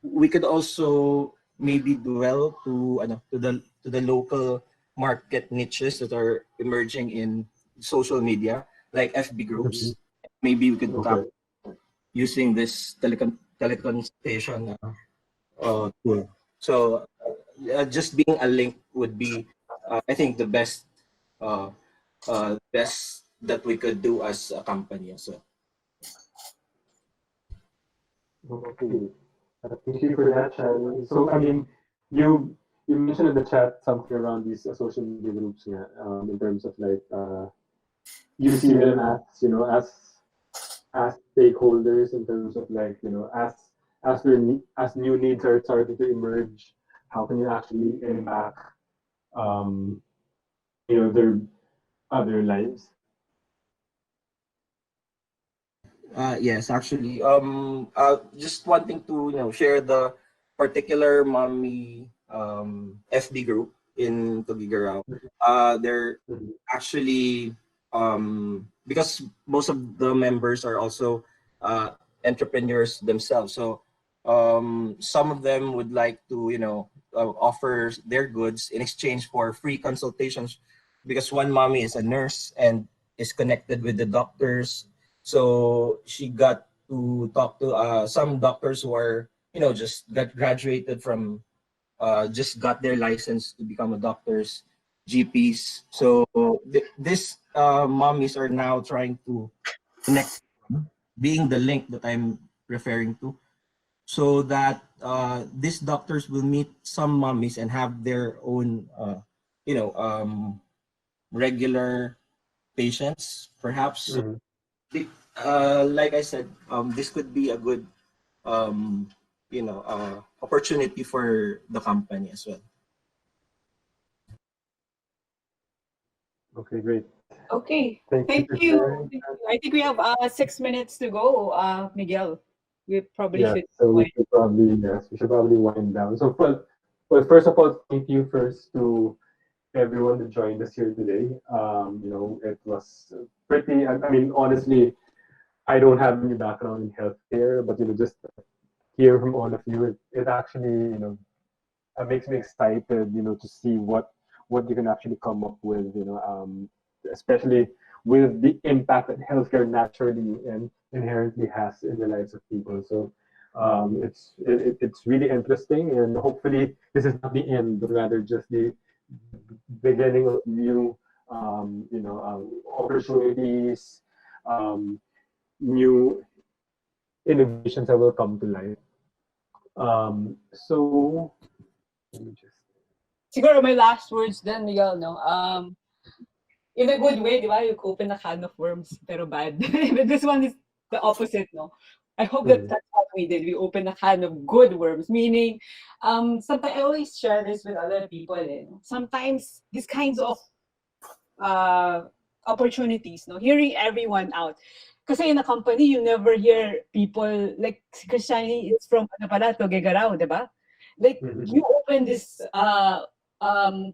we could also maybe dwell to the local market niches that are emerging in social media, like FB groups. Maybe we could tap using this teleconsultation tool. So just being a link would be, I think, the uh, best that we could do as a company. So Okay. Thank you for that, Shannon. So, I mean, you mentioned in the chat something around these social media groups, yeah, in terms of like you see them as as stakeholders in terms of like as new needs are starting to emerge, how can you actually impact um, their other lives? yes, actually, just wanting to share the particular mommy FB group in Tugigaraw. They're actually because most of the members are also entrepreneurs themselves. So some of them would like to offer their goods in exchange for free consultations, because one mommy is a nurse and is connected with the doctors. So she got to talk to some doctors who are just got graduated from just got their license to become a doctors, GPs. So this mommies are now trying to connect, being the link that I'm referring to, so that these doctors will meet some mommies and have their own, you know, um, regular patients, perhaps. So, like I said, this could be a good, um, opportunity for the company as well. Okay, great. Okay, Thank you thank for you. sharing. I think we have 6 minutes to go, Miguel. We probably Yeah, should so we wind. should probably yes, we should probably wind down. So, well, first of all, thank you first to everyone that joined us here today. It was pretty. I mean, honestly, I don't have any background in healthcare, but just hear from all of you, it actually makes me excited, to see what you can actually come up with, especially with the impact that healthcare naturally and inherently has in the lives of people. So it's really interesting, and hopefully this is not the end, but rather just the beginning of new opportunities, um, new innovations that will come to life. So let me just. Siguro my last words then, Miguel, no? In a good way, di ba? You open a can of worms, pero bad. But this one is the opposite, no? I hope that that's what we did. We opened a can of good worms, meaning, sometimes I always share this with other people. Sometimes these kinds of uh, opportunities, no, hearing everyone out. Kasi in a company, you never hear people like si Christiani is from ano pala, Togegaraw, di ba? Like you open this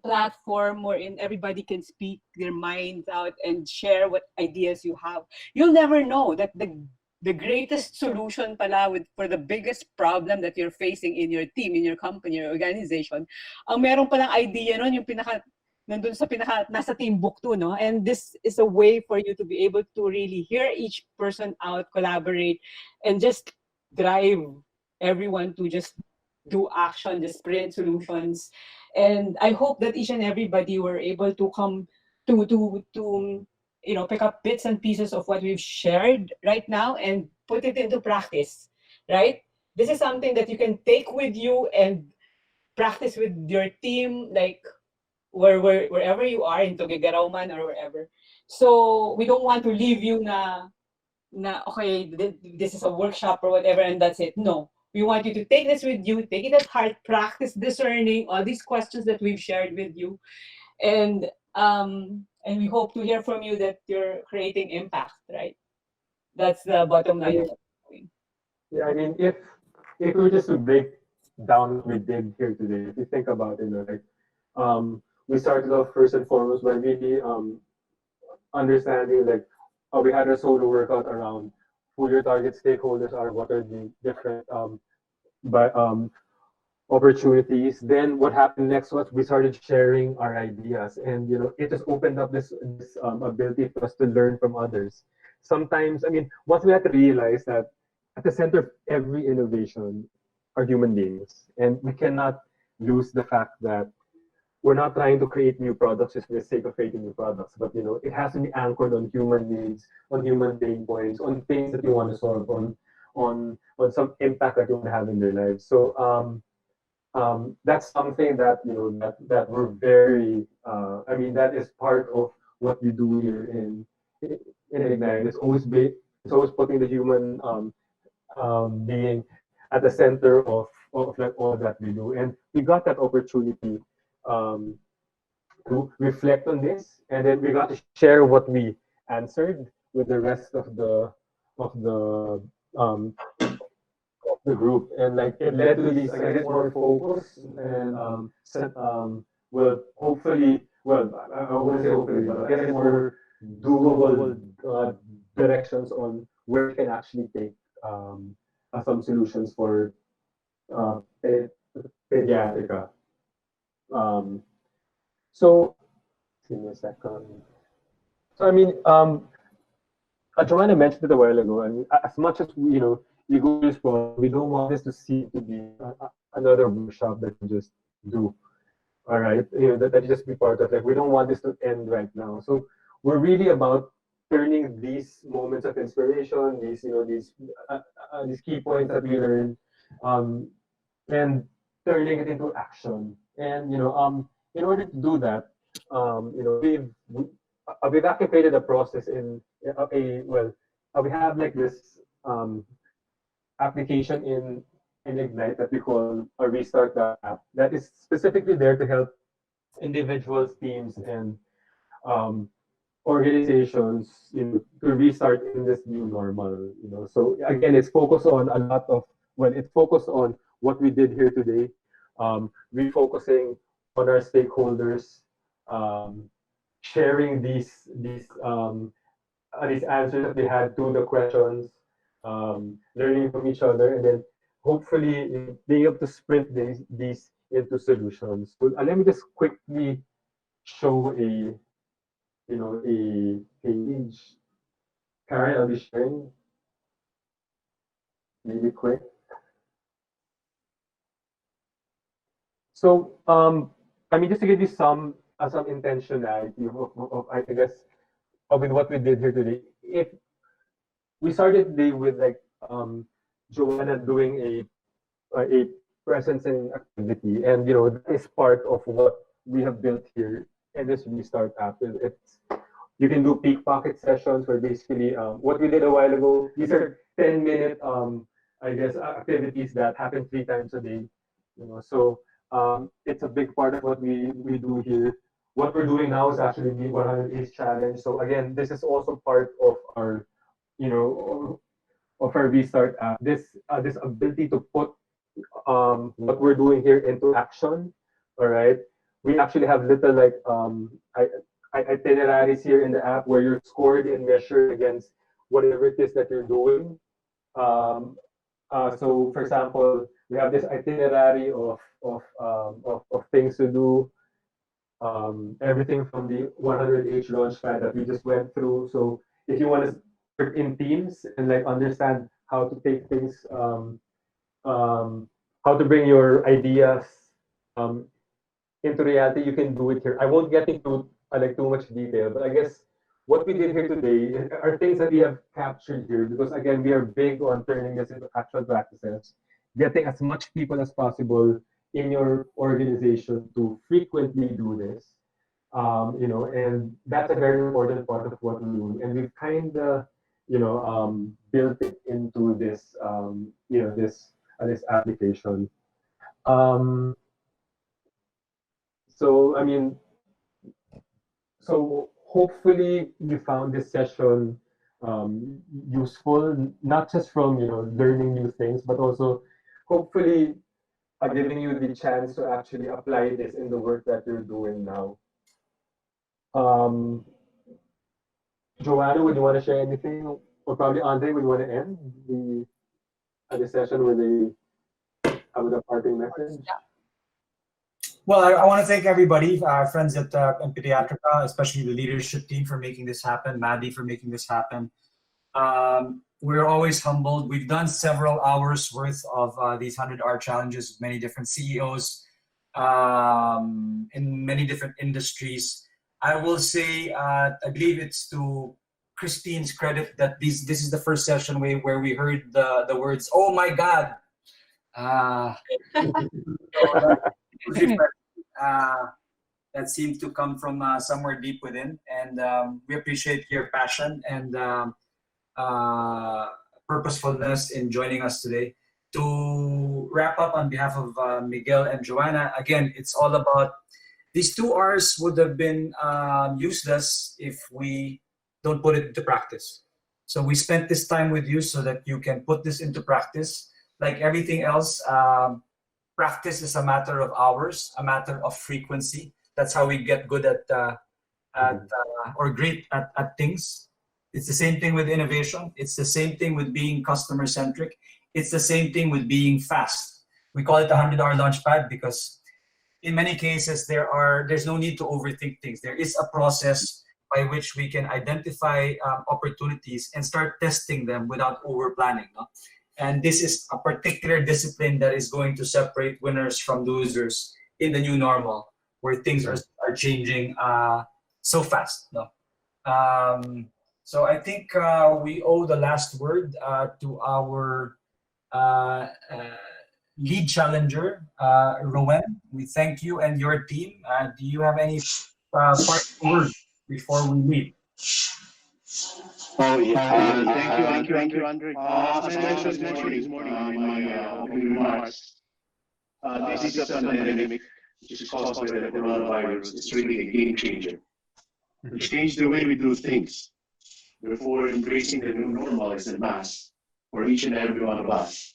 platform wherein everybody can speak their minds out and share what ideas you have. You'll never know that the the greatest solution pala for the biggest problem that you're facing in your team, in your company, your organization, ang meron palang idea nun, yung nandun sa nasa Timbuktu, no? And this is a way for you to be able to really hear each person out, collaborate, and just drive everyone to just do action, just create solutions. And I hope that each and everybody were able to come to pick up bits and pieces of what we've shared right now and put it into practice, right? This is something that you can take with you and practice with your team, like wherever you are, in Tugigaraw man or wherever. So we don't want to leave you okay, this is a workshop or whatever and that's it. No, we want you to take this with you, take it at heart, practice discerning all these questions that we've shared with you, and we hope to hear from you that you're creating impact, right? That's the bottom line. Yeah, I mean, if we were just to break down what we did here today, if you think about it, like we started off first and foremost by really understanding like we had a solo workout around who your target stakeholders are, what are the different but opportunities. Then what happened next was we started sharing our ideas, and it just opened up this ability for us to learn from others. Sometimes, I mean, once we had to realize that at the center of every innovation are human beings, and we cannot lose the fact that we're not trying to create new products just for the sake of creating new products, but it has to be anchored on human needs, on human pain points, on things that you want to solve, on some impact that you want to have in their lives. So that's something that that we're very. I mean, that is part of what we do here in Ignite. It's always putting the human being at the center of like all that we do, and we got that opportunity um, to reflect on this, and then we got to share what we answered with the rest of the group, and like it led to these, I guess, more focus and well, hopefully, well, I wouldn't say hopefully, but I guess more doable directions on where we can actually take some solutions for uh, pe- pediatrica. Um, so, give me a second. So, I mean, Joanna mentioned it a while ago. I mean, as much as we go to this project, we don't want this to seem to be another workshop that we just do. All right, that you just be part of. Like, we don't want this to end right now. So we're really about turning these moments of inspiration, these key points that we learned, um, and turning it into action. And in order to do that, we've actually created a process in a well, we have like this application in Ignite that we call a Restart app that is specifically there to help individuals, teams, and um, organizations, to restart in this new normal. So again, it's focused on a lot of it's focused on what we did here today, refocusing on our stakeholders, um, sharing these answers that they had to the questions, learning from each other, and then hopefully being able to sprint these into solutions. So let me just quickly show a page. Karen, I'll be sharing maybe quick. So I mean, just to give you some intentionality of I guess with what we did here today. If we started the day with like Joanna doing a presencing activity, and that is part of what we have built here in this Restart app. It's you can do peak pocket sessions where basically what we did a while ago. These are 10-minute I guess activities that happen 3 times a day. So it's a big part of what we do here. What we're doing now is actually the 100 Days Challenge. So again, this is also part of our you know of our Restart app. This ability to put what we're doing here into action. All right, we actually have little like itineraries here in the app where you're scored and measured against whatever it is that you're doing. So, for example, we have this itinerary of things to do. Everything from the 100H launchpad that we just went through. So, if you want to work in teams and like understand how to take things, how to bring your ideas um, into reality, you can do it here. I won't get into like too much detail, but I guess what we did here today are things that we have captured here because again, we are big on turning this into actual practices, getting as much people as possible in your organization to frequently do this. And that's a very important part of what we do. And we've kind of, built it into this, this application. Um, so, I mean, so hopefully you found this session useful, not just from learning new things, but also hopefully giving you the chance to actually apply this in the work that you're doing now. Um, Joanna, would you want to share anything, or probably Andre, would you want to end the session with a parting message? Well, I want to thank everybody, friends at Pediatrica, especially the leadership team for making this happen, Maddie for making this happen. We're always humbled. We've done several hours worth of these 100-hour challenges with many different CEOs in many different industries. I will say, I believe it's to Christine's credit that this is the first session where we heard the words, "Oh my God." That seems to come from somewhere deep within, and we appreciate your passion and purposefulness in joining us today. To wrap up on behalf of Miguel and Joanna, again, it's all about these 2 hours would have been useless if we don't put it into practice. So we spent this time with you so that you can put this into practice. Like everything else, practice is a matter of hours, a matter of frequency. That's how we get good at or great at things. It's the same thing with innovation. It's the same thing with being customer centric. It's the same thing with being fast. We call it a 100-hour launchpad because in many cases there's no need to overthink things. There is a process by which we can identify opportunities and start testing them without over planning. No? And this is a particular discipline that is going to separate winners from losers in the new normal, where things are changing so fast. No? So I think we owe the last word to our lead challenger, Rowan. We thank you and your team. Do you have any parting words before we leave? Oh, yeah. Thank you, Andre. As I mentioned this morning in my opening remarks, this is a pandemic which is caused by the coronavirus. It's really a game changer. It changed the way we do things. Therefore, embracing the new normal is a must for each and every one of us.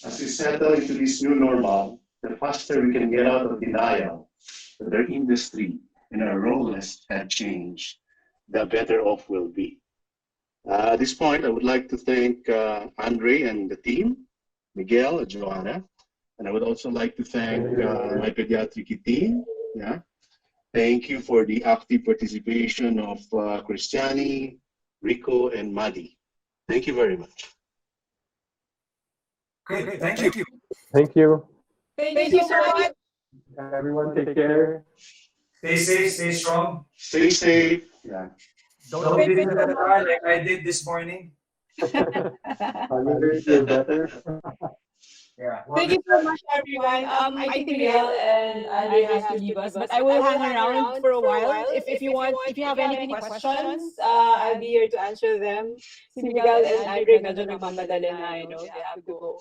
As we settle into this new normal, the faster we can get out of denial that our industry and our roles have changed, the better off we'll be. At this point, I would like to thank Andre and the team, Miguel and Joanna, and I would also like to thank my Pediatrica team. Yeah. Thank you for the active participation of Cristiani, Rico, and Madi. Thank you very much. Great, thank you. Thank you. Thank you so much. Everyone, take care. Stay safe, stay strong. Stay safe. Yeah. Don't be in the car like I did this morning. You're better. Yeah. Thank you so much, everyone. I think Miguel and Andre has to leave us, but I will hang around for a while. If you want, if you have any questions, I'll be here to answer them. Si Miguel and Andre medyo nagmamadali na, they have to go.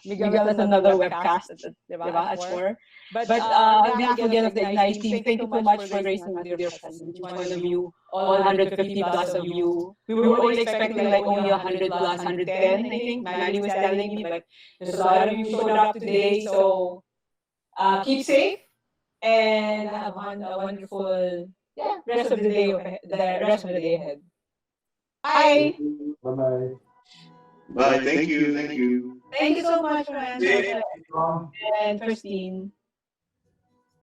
Miguel has another webcast, diba, at 4. But on behalf again of the Ignite team, thank you so much for gracing with your presence. Each one of you, all 150 plus of you. We were always expecting like only 100 plus, 110, I think. Manny was telling me, but there's a lot of you showed up today. So keep safe and have a wonderful rest of the day ahead. Bye. Bye-bye. Bye. Thank you. Thank you. Thank you so much, Fran, Hey, Sasha, and Christine.